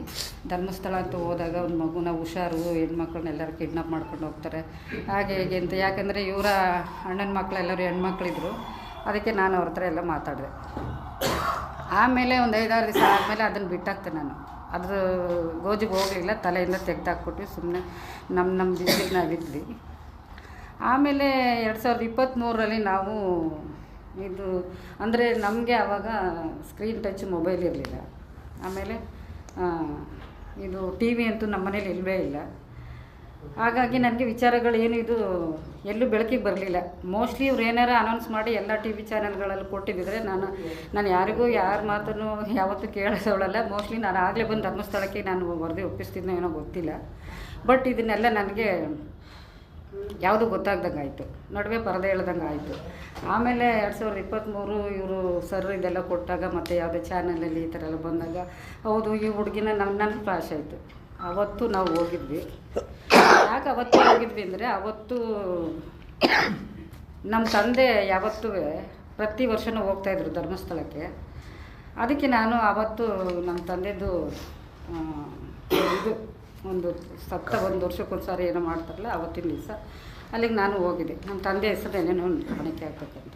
ಧರ್ಮಸ್ಥಳ ಅಂತ ಹೋದಾಗ ಒಂದು ಮಗುನ ಹುಷಾರು, ಹೆಣ್ಮಕ್ಳನ್ನೆಲ್ಲರೂ ಕಿಡ್ನಾಪ್ ಮಾಡ್ಕೊಂಡು ಹೋಗ್ತಾರೆ ಹಾಗೆ ಹೇಗೆ ಅಂತ. ಯಾಕಂದರೆ ಇವರ ಅಣ್ಣನ ಮಕ್ಕಳೆಲ್ಲರೂ ಹೆಣ್ಮಕ್ಳಿದ್ರು, ಅದಕ್ಕೆ ನಾನು ಅವ್ರ ಹತ್ರ ಎಲ್ಲ ಮಾತಾಡಿದೆ. ಆಮೇಲೆ ಒಂದು 5-6 ದಿವಸ ಆದಮೇಲೆ ಅದನ್ನು ಬಿಟ್ಟಾಕ್ತೆ ನಾನು. ಅದ್ರ ಗೋಜಿಗೆ ಹೋಗಲಿಲ್ಲ, ತಲೆಯಿಂದ ತೆಗೆದಾಕ್ಬಿಟ್ಟು ಸುಮ್ಮನೆ ನಮ್ಮ ದಿವ್ಯಕ್ಕೆ ನಾವಿದ್ವಿ. ಆಮೇಲೆ 2023ರಲ್ಲಿ ನಾವು ಇದು ಅಂದರೆ ನಮಗೆ ಆವಾಗ ಸ್ಕ್ರೀನ್ ಟಚ್ ಮೊಬೈಲ್ ಇರಲಿಲ್ಲ. ಆಮೇಲೆ ಇದು ಟಿ ವಿ ಅಂತೂ ನಮ್ಮ ಮನೇಲಿ ಇಲ್ಲವೇ ಇಲ್ಲ. ಹಾಗಾಗಿ ನನಗೆ ವಿಚಾರಗಳೇನು ಇದು ಎಲ್ಲೂ ಬೆಳಕಿಗೆ ಬರಲಿಲ್ಲ. ಮೋಸ್ಟ್ಲಿ ಇವ್ರು ಏನಾರು ಅನೌನ್ಸ್ ಮಾಡಿ ಎಲ್ಲ ಟಿ ವಿ ಚಾನಲ್ಗಳಲ್ಲಿ ಕೊಟ್ಟಿದ್ದರೆ ನಾನು ಯಾರಿಗೂ ಯಾರ ಮಾತನ್ನು ಯಾವತ್ತೂ ಕೇಳಿಸೋಳಲ್ಲ. ಮೋಸ್ಟ್ಲಿ ನಾನು ಆಗಲೇ ಬಂದು ಧರ್ಮಸ್ಥಳಕ್ಕೆ ನಾನು ವರದಿ ಒಪ್ಪಿಸ್ತಿದ್ನೋ ಏನೋ ಗೊತ್ತಿಲ್ಲ. ಬಟ್ ಇದನ್ನೆಲ್ಲ ನನಗೆ ಯಾವುದು ಗೊತ್ತಾಗ್ದಂಗೆ ಆಯಿತು, ನಡುವೆ ಪರದೆ ಹೇಳ್ದಂಗೆ ಆಯಿತು. ಆಮೇಲೆ 2023 ಇವರು ಸರ್ ಇದೆಲ್ಲ ಕೊಟ್ಟಾಗ ಮತ್ತು ಯಾವುದೇ ಚಾನಲಲ್ಲಿ ಈ ಥರ ಎಲ್ಲ ಬಂದಾಗ, ಹೌದು ಈ ಹುಡುಗಿನ ನನ್ನ ಫ್ಲಾಶ್ ಆಯಿತು. ಅವತ್ತು ನಾವು ಹೋಗಿದ್ವಿ. ಯಾಕೆ ಅವತ್ತು ಹೋಗಿದ್ವಿ ಅಂದರೆ, ಅವತ್ತು ನಮ್ಮ ತಂದೆ ಯಾವತ್ತೂ ಪ್ರತಿ ವರ್ಷವೂ ಹೋಗ್ತಾಯಿದ್ರು ಧರ್ಮಸ್ಥಳಕ್ಕೆ. ಅದಕ್ಕೆ ನಾನು ಅವತ್ತು ನಮ್ಮ ತಂದೆದು ಇದು ಒಂದು ಸತ್ತ 1 ವರ್ಷಕ್ಕೊಂದು ಸಾರಿ ಏನೋ ಮಾಡ್ತಾರಲ್ಲ, ಅವತ್ತಿನ ದಿವಸ ಅಲ್ಲಿಗೆ ನಾನು ಹೋಗಿದ್ದೆ. ನಮ್ಮ ತಂದೆ ಹೆಸರು ಏನೇನೋ ಒಂದು ಕಾಣಿಕೆ ಆಗ್ಬೇಕಂತ.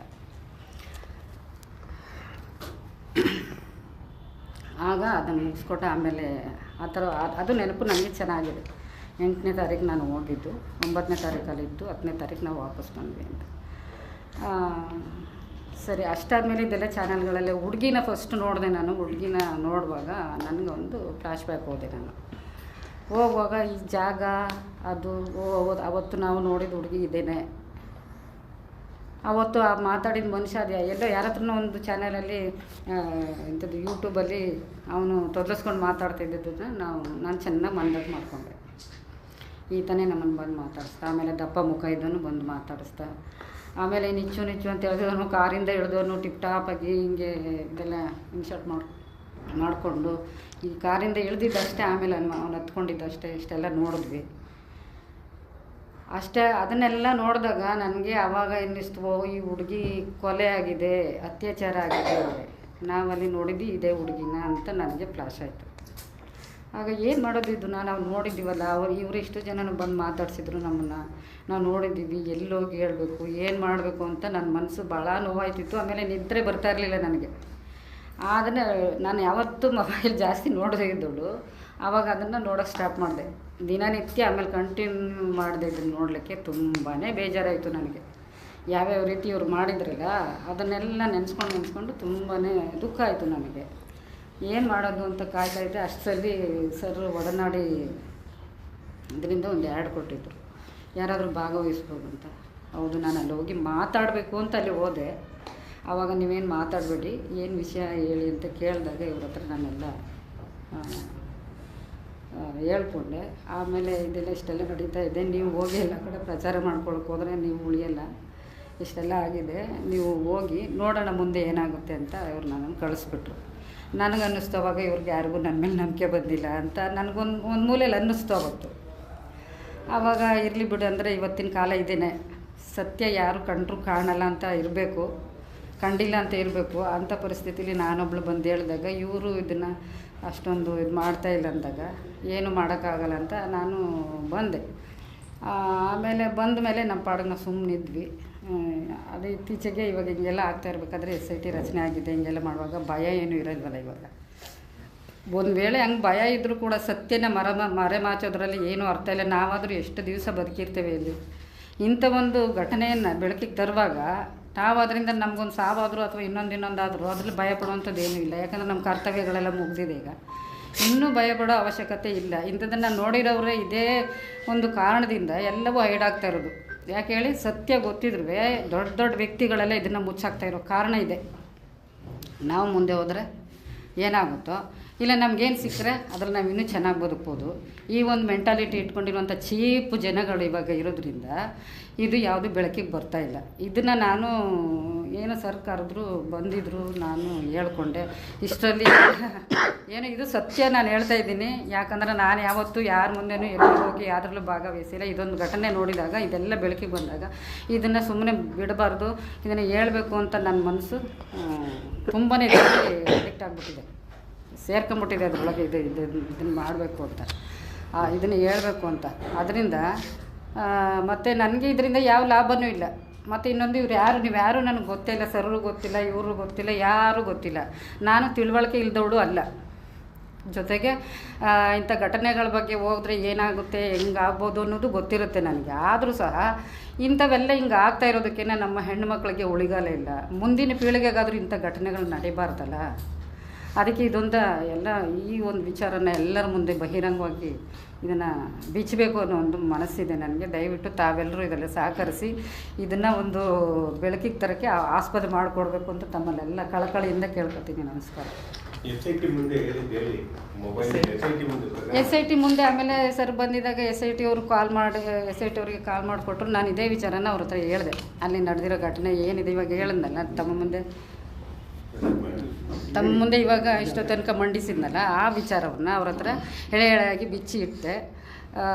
ಆಗ ಅದನ್ನು ಮುಗಿಸ್ಕೊಟ್ಟು ಆಮೇಲೆ ಆ ಥರ ಅದು ನೆನಪು ನನಗೆ ಚೆನ್ನಾಗಿದೆ. 8ನೇ ತಾರೀಕು ನಾನು ಹೋಗಿದ್ದು, 9ನೇ ತಾರೀಕಲ್ಲಿದ್ದು, 10ನೇ ತಾರೀಕು ನಾವು ವಾಪಸ್ ಬಂದ್ವಿ ಅಂತ. ಸರಿ, ಅಷ್ಟಾದಮೇಲೆ ಇದೆಲ್ಲ ಚಾನಲ್ಗಳಲ್ಲೇ ಹುಡುಗಿನ ಫಸ್ಟ್ ನೋಡಿದೆ ನಾನು. ಹುಡುಗಿನ ನೋಡುವಾಗ ನನಗೊಂದು ಫ್ಲ್ಯಾಶ್ ಬ್ಯಾಕ್ ಹೋದೆ. ನಾನು ಹೋಗುವಾಗ ಈ ಜಾಗ ಅದು ಅವತ್ತು ನಾವು ನೋಡಿದ ಹುಡುಗಿ ಇದೇನೆ. ಅವತ್ತು ಆ ಮಾತಾಡಿದ ಮನುಷ್ಯ ಅದು ಎಲ್ಲೋ ಯಾರ ಹತ್ರನೋ ಒಂದು ಚಾನಲಲ್ಲಿ ಇಂಥದ್ದು ಯೂಟ್ಯೂಬಲ್ಲಿ ಅವನು ತೊದಲಿಸ್ಕೊಂಡು ಮಾತಾಡ್ತಿದ್ದದನ್ನ ನಾನು ಚೆನ್ನಾಗಿ ಮಂದಾಗಿ ಮಾಡಿಕೊಂಡೆ. ಈತನೇ ನಮ್ಮನ್ನು ಬಂದು ಮಾತಾಡಿಸ್ತಾ, ಆಮೇಲೆ ದಪ್ಪ ಮುಖ ಇದ್ದವನು ಬಂದು ಮಾತಾಡಿಸ್ತಾ, ಆಮೇಲೆ ನಿಚ್ಚು ಅಂತ ಹೇಳಿದವನು ಕಾರಿಂದ ಇಳಿದವನು ಟಿಪ್ ಟಾಪಾಗಿ ಹಿಂಗೆ ಇದೆಲ್ಲ ಇನ್ಶರ್ಟ್ ಮಾಡಿಕೊಂಡು ಈ ಕಾರಿಂದ ಇಳಿದಿದ್ದಷ್ಟೇ. ಆಮೇಲೆ ಅವ್ನು ಹತ್ಕೊಂಡಿದ್ದಷ್ಟೇ. ಇಷ್ಟೆಲ್ಲ ನೋಡಿದ್ವಿ ಅಷ್ಟೇ. ಅದನ್ನೆಲ್ಲ ನೋಡಿದಾಗ ನನಗೆ ಆವಾಗ ಅನ್ನಿಸ್ತು, ಈ ಹುಡುಗಿ ಕೊಲೆ ಆಗಿದೆ, ಅತ್ಯಾಚಾರ ಆಗಿದೆ, ನಾವಲ್ಲಿ ನೋಡಿದ್ದು ಇದೇ ಹುಡುಗಿನ ಅಂತ ನನಗೆ ಫ್ಲಾಶ್ ಆಯಿತು. ಆಗ ಏನು ಮಾಡೋದು ಇದು, ನಾವು ನೋಡಿದ್ದೀವಲ್ಲ, ಇವರು ಇಷ್ಟು ಜನನು ಬಂದು ಮಾತಾಡ್ಸಿದ್ರು ನಮ್ಮನ್ನು, ನಾವು ನೋಡಿದ್ದೀವಿ, ಎಲ್ಲೋಗಿ ಹೇಳಬೇಕು, ಏನು ಮಾಡಬೇಕು ಅಂತ ನನ್ನ ಮನಸ್ಸು ಭಾಳ ನೋವಾಯ್ತಿತ್ತು. ಆಮೇಲೆ ನಿದ್ರೆ ಬರ್ತಾ ಇರಲಿಲ್ಲ ನನಗೆ. ಅದನ್ನು ನಾನು ಯಾವತ್ತೂ ಮೊಬೈಲ್ ಜಾಸ್ತಿ ನೋಡದೇ ಇದ್ದೋಳು. ಆವಾಗ ಅದನ್ನು ನೋಡೋಕ್ಕೆ ಸ್ಟಾಪ್ ಮಾಡಿದೆ ದಿನನಿತ್ಯ. ಆಮೇಲೆ ಕಂಟಿನ್ಯೂ ಮಾಡಿದೆ ಇದನ್ನು ನೋಡಲಿಕ್ಕೆ. ತುಂಬಾ ಬೇಜಾರಾಯಿತು ನನಗೆ. ಯಾವ್ಯಾವ ರೀತಿ ಇವ್ರು ಮಾಡಿದ್ರಲ್ಲ ಅದನ್ನೆಲ್ಲ ನೆನೆಸ್ಕೊಂಡು ತುಂಬಾ ದುಃಖ ಆಯಿತು ನನಗೆ. ಏನು ಮಾಡೋದು ಅಂತ ಕಾಯ್ತಾಯಿದ್ದೆ. ಅಷ್ಟರಲ್ಲಿ ಸರ್ ಒಡನಾಡಿ ಇದರಿಂದ ಒಂದು ಆ್ಯಡ್ ಕೊಟ್ಟಿದ್ರು, ಯಾರಾದರೂ ಭಾಗವಹಿಸ್ಬೋದು ಅಂತ. ಹೌದು, ನಾನು ಅಲ್ಲಿ ಹೋಗಿ ಮಾತಾಡಬೇಕು ಅಂತ ಅಲ್ಲಿ ಹೋದೆ. ಆವಾಗ ನೀವೇನು ಮಾತಾಡಬೇಡಿ, ಏನು ವಿಷಯ ಹೇಳಿ ಅಂತ ಕೇಳಿದಾಗ ಇವ್ರ ಹತ್ರ ನಾನೆಲ್ಲ ಹೇಳ್ಕೊಂಡೆ. ಆಮೇಲೆ ಇದೆಲ್ಲ ಇಷ್ಟೆಲ್ಲ ನಡೀತಾ ಇದೆ, ನೀವು ಹೋಗಿ ಎಲ್ಲ ಕಡೆ ಪ್ರಚಾರ ಮಾಡ್ಕೊಳಕ್ಕೆ ಹೋದರೆ ನೀವು ಉಳಿಯಲ್ಲ, ಇಷ್ಟೆಲ್ಲ ಆಗಿದೆ, ನೀವು ಹೋಗಿ ನೋಡೋಣ ಮುಂದೆ ಏನಾಗುತ್ತೆ ಅಂತ ಇವ್ರು ನನ್ನನ್ನು ಕಳಿಸ್ಬಿಟ್ರು. ನನಗನ್ನಿಸ್ತು ಅವಾಗ ಇವ್ರಿಗೆ ಯಾರಿಗೂ ನನ್ನ ಮೇಲೆ ನಂಬಿಕೆ ಬಂದಿಲ್ಲ ಅಂತ ನನಗೊಂದು ಮೂಲೆಯಲ್ಲಿ ಅನ್ನಿಸ್ತು ಅವತ್ತು. ಆವಾಗ ಇರಲಿ ಬಿಡು ಅಂದರೆ ಇವತ್ತಿನ ಕಾಲ ಇದೇನೆ, ಸತ್ಯ ಯಾರು ಕಂಡ್ರೂ ಕಾಣಲ್ಲ ಅಂತ ಇರಬೇಕು, ಕಂಡಿಲ್ಲ ಅಂತ ಇರಬೇಕು. ಅಂಥ ಪರಿಸ್ಥಿತಿಲಿ ನಾನೊಬ್ಳು ಬಂದು ಹೇಳಿದಾಗ ಇವರು ಇದನ್ನು ಅಷ್ಟೊಂದು ಇದು ಮಾಡ್ತಾಯಿಲ್ಲ ಅಂದಾಗ ಏನು ಮಾಡೋಕ್ಕಾಗಲ್ಲ ಅಂತ ನಾನು ಬಂದೆ. ಆಮೇಲೆ ಬಂದ ಮೇಲೆ ನಮ್ಮ ಪಾಡಿಗೆ ನಾವು ಸುಮ್ಮನಿದ್ವಿ. ಅದು ಇತ್ತೀಚೆಗೆ ಇವಾಗ ಹಿಂಗೆಲ್ಲ ಆಗ್ತಾ ಇರಬೇಕಾದ್ರೆ SIT ರಚನೆ ಆಗಿದೆ, ಹಿಂಗೆಲ್ಲ ಮಾಡುವಾಗ ಭಯ ಏನೂ ಇರೋಲ್ವಲ್ಲ. ಇವಾಗ ಒಂದು ವೇಳೆ ಹಂಗೆ ಭಯ ಇದ್ದರೂ ಕೂಡ ಸತ್ಯನ ಮರೆಮಾಚೋದ್ರಲ್ಲಿ ಏನೂ ಅರ್ಥ ಇಲ್ಲ. ನಾವಾದರೂ ಎಷ್ಟು ದಿವಸ ಬದುಕಿರ್ತೇವೆ ಇಲ್ಲಿ. ಇಂಥ ಒಂದು ಘಟನೆಯನ್ನು ಬೆಳಕಿಗೆ ತರುವಾಗ ನಾವು ಅದರಿಂದ ನಮಗೊಂದು ಸಾವಾದರೂ ಅಥವಾ ಇನ್ನೊಂದಾದರೂ ಅದ್ರಲ್ಲಿ ಭಯ ಪಡುವಂಥದ್ದು ಏನೂ ಇಲ್ಲ. ಯಾಕಂದರೆ ನಮ್ಮ ಕರ್ತವ್ಯಗಳೆಲ್ಲ ಮುಗಿದಿದೆ. ಈಗ ಇನ್ನೂ ಭಯಪಡೋ ಅವಶ್ಯಕತೆ ಇಲ್ಲ. ಇಂಥದ್ದನ್ನು ನೋಡಿರೋರೇ ಇದೇ ಒಂದು ಕಾರಣದಿಂದ ಎಲ್ಲವೂ ಹೈಡಾಗ್ತಾ ಇರೋದು. ಯಾಕೆ ಹೇಳಿ, ಸತ್ಯ ಗೊತ್ತಿದ್ರೂ ದೊಡ್ಡ ದೊಡ್ಡ ವ್ಯಕ್ತಿಗಳೆಲ್ಲ ಇದನ್ನು ಮುಚ್ಚಾಕ್ತಾ ಇರೋ ಕಾರಣ ಇದೆ. ನಾವು ಮುಂದೆ ಹೋದರೆ ಏನಾಗುತ್ತೋ, ಇಲ್ಲ ನಮಗೇನು ಸಿಕ್ಕರೆ ಅದ್ರಲ್ಲಿ ನಾವು ಇನ್ನೂ ಚೆನ್ನಾಗಿ ಬದುಕ್ಬೋದು. ಈ ಒಂದು ಮೆಂಟಾಲಿಟಿ ಇಟ್ಕೊಂಡಿರುವಂಥ ಚೀಪ್ ಜನಗಳು ಇವಾಗ ಇರೋದ್ರಿಂದ ಇದು ಯಾವುದು ಬೆಳಕಿಗೆ ಬರ್ತಾಯಿಲ್ಲ. ಇದನ್ನು ನಾನು ಏನೋ ಸರ್ ಕರೆದ್ರು ಬಂದಿದ್ದರು, ನಾನು ಹೇಳ್ಕೊಂಡೆ. ಇಷ್ಟರಲ್ಲಿ ಏನೋ ಇದು ಸತ್ಯ ನಾನು ಹೇಳ್ತಾ ಇದ್ದೀನಿ. ಯಾಕಂದರೆ ನಾನು ಯಾವತ್ತೂ ಯಾರ ಮುಂದೆನೂ ಎಲ್ಲಿ ಹೋಗಿ ಯಾವುದ್ರಲ್ಲೂ ಭಾಗವಹಿಸಿಲ್ಲ. ಇದೊಂದು ಘಟನೆ ನೋಡಿದಾಗ, ಇದೆಲ್ಲ ಬೆಳಕಿಗೆ ಬಂದಾಗ ಇದನ್ನು ಸುಮ್ಮನೆ ಬಿಡಬಾರ್ದು, ಇದನ್ನು ಹೇಳಬೇಕು ಅಂತ ನನ್ನ ಮನಸ್ಸು ತುಂಬಾ ಅಡಿಕ್ಟ್ ಆಗಿಬಿಟ್ಟಿದೆ, ಸೇರ್ಕೊಂಬಿಟ್ಟಿದೆ ಅದರೊಳಗೆ. ಇದನ್ನು ಮಾಡಬೇಕು ಅಂತ, ಇದನ್ನು ಹೇಳಬೇಕು ಅಂತ. ಅದರಿಂದ ಮತ್ತು ನನಗೆ ಇದರಿಂದ ಯಾವ ಲಾಭವೂ ಇಲ್ಲ. ಮತ್ತು ಇನ್ನೊಂದು ನೀವು ಯಾರು ನನಗೆ ಗೊತ್ತಿಲ್ಲ, ಸರ್ರು ಗೊತ್ತಿಲ್ಲ, ಇವರು ಗೊತ್ತಿಲ್ಲ, ಯಾರೂ ಗೊತ್ತಿಲ್ಲ. ನಾನು ತಿಳುವಳಿಕೆ ಇಲ್ದವಳು ಅಲ್ಲ. ಜೊತೆಗೆ ಇಂಥ ಘಟನೆಗಳ ಬಗ್ಗೆ ಹೋದರೆ ಏನಾಗುತ್ತೆ, ಹೆಂಗಾಗ್ಬೋದು ಅನ್ನೋದು ಗೊತ್ತಿರುತ್ತೆ ನನಗೆ. ಆದರೂ ಸಹ ಇಂಥವೆಲ್ಲ ಹಿಂಗೆ ಆಗ್ತಾ ಇರೋದಕ್ಕೇ ನಮ್ಮ ಹೆಣ್ಣುಮಕ್ಳಿಗೆ ಉಳಿಗಾಲ ಇಲ್ಲ. ಮುಂದಿನ ಪೀಳಿಗೆಗಾದರೂ ಇಂಥ ಘಟನೆಗಳು ನಡೀಬಾರ್ದಲ್ಲ. ಅದಕ್ಕೆ ಇದೊಂದು ಎಲ್ಲ ಈ ಒಂದು ವಿಚಾರನ ಎಲ್ಲರ ಮುಂದೆ ಬಹಿರಂಗವಾಗಿ ಇದನ್ನು ಬಿಚ್ಚಬೇಕು ಅನ್ನೋ ಒಂದು ಮನಸ್ಸಿದೆ ನನಗೆ. ದಯವಿಟ್ಟು ತಾವೆಲ್ಲರೂ ಇದೆಲ್ಲ ಸಹಕರಿಸಿ ಇದನ್ನು ಒಂದು ಬೆಳಕಿಗೆ ತರೋಕ್ಕೆ ಆಸ್ಪದ ಮಾಡಿಕೊಡ್ಬೇಕು ಅಂತ ತಮ್ಮಲ್ಲೆಲ್ಲ ಕಳಕಳಿಯಿಂದ ಕೇಳ್ಕೊತೀನಿ. ನಮಸ್ಕಾರ. SIT ಮುಂದೆ ಆಮೇಲೆ ಸರ್ ಬಂದಿದ್ದಾಗ SIT ಅವ್ರಿಗೆ ಕಾಲ್ ಮಾಡಿಕೊಟ್ರು. ನಾನು ಇದೇ ವಿಚಾರನ ಅವ್ರ ಹತ್ರ ಹೇಳಿದೆ, ಅಲ್ಲಿ ನಡೆದಿರೋ ಘಟನೆ ಏನಿದೆ ಇವಾಗ ಹೇಳಿದ್ನಲ್ಲ ತಮ್ಮ ಮುಂದೆ ಇವಾಗ ಇಷ್ಟೋ ತನಕ ಮಂಡಿಸಿದ್ನಲ್ಲ, ಆ ವಿಚಾರವನ್ನು ಅವ್ರ ಹತ್ರ ಎಳೆಯಾಗಿ ಬಿಚ್ಚಿ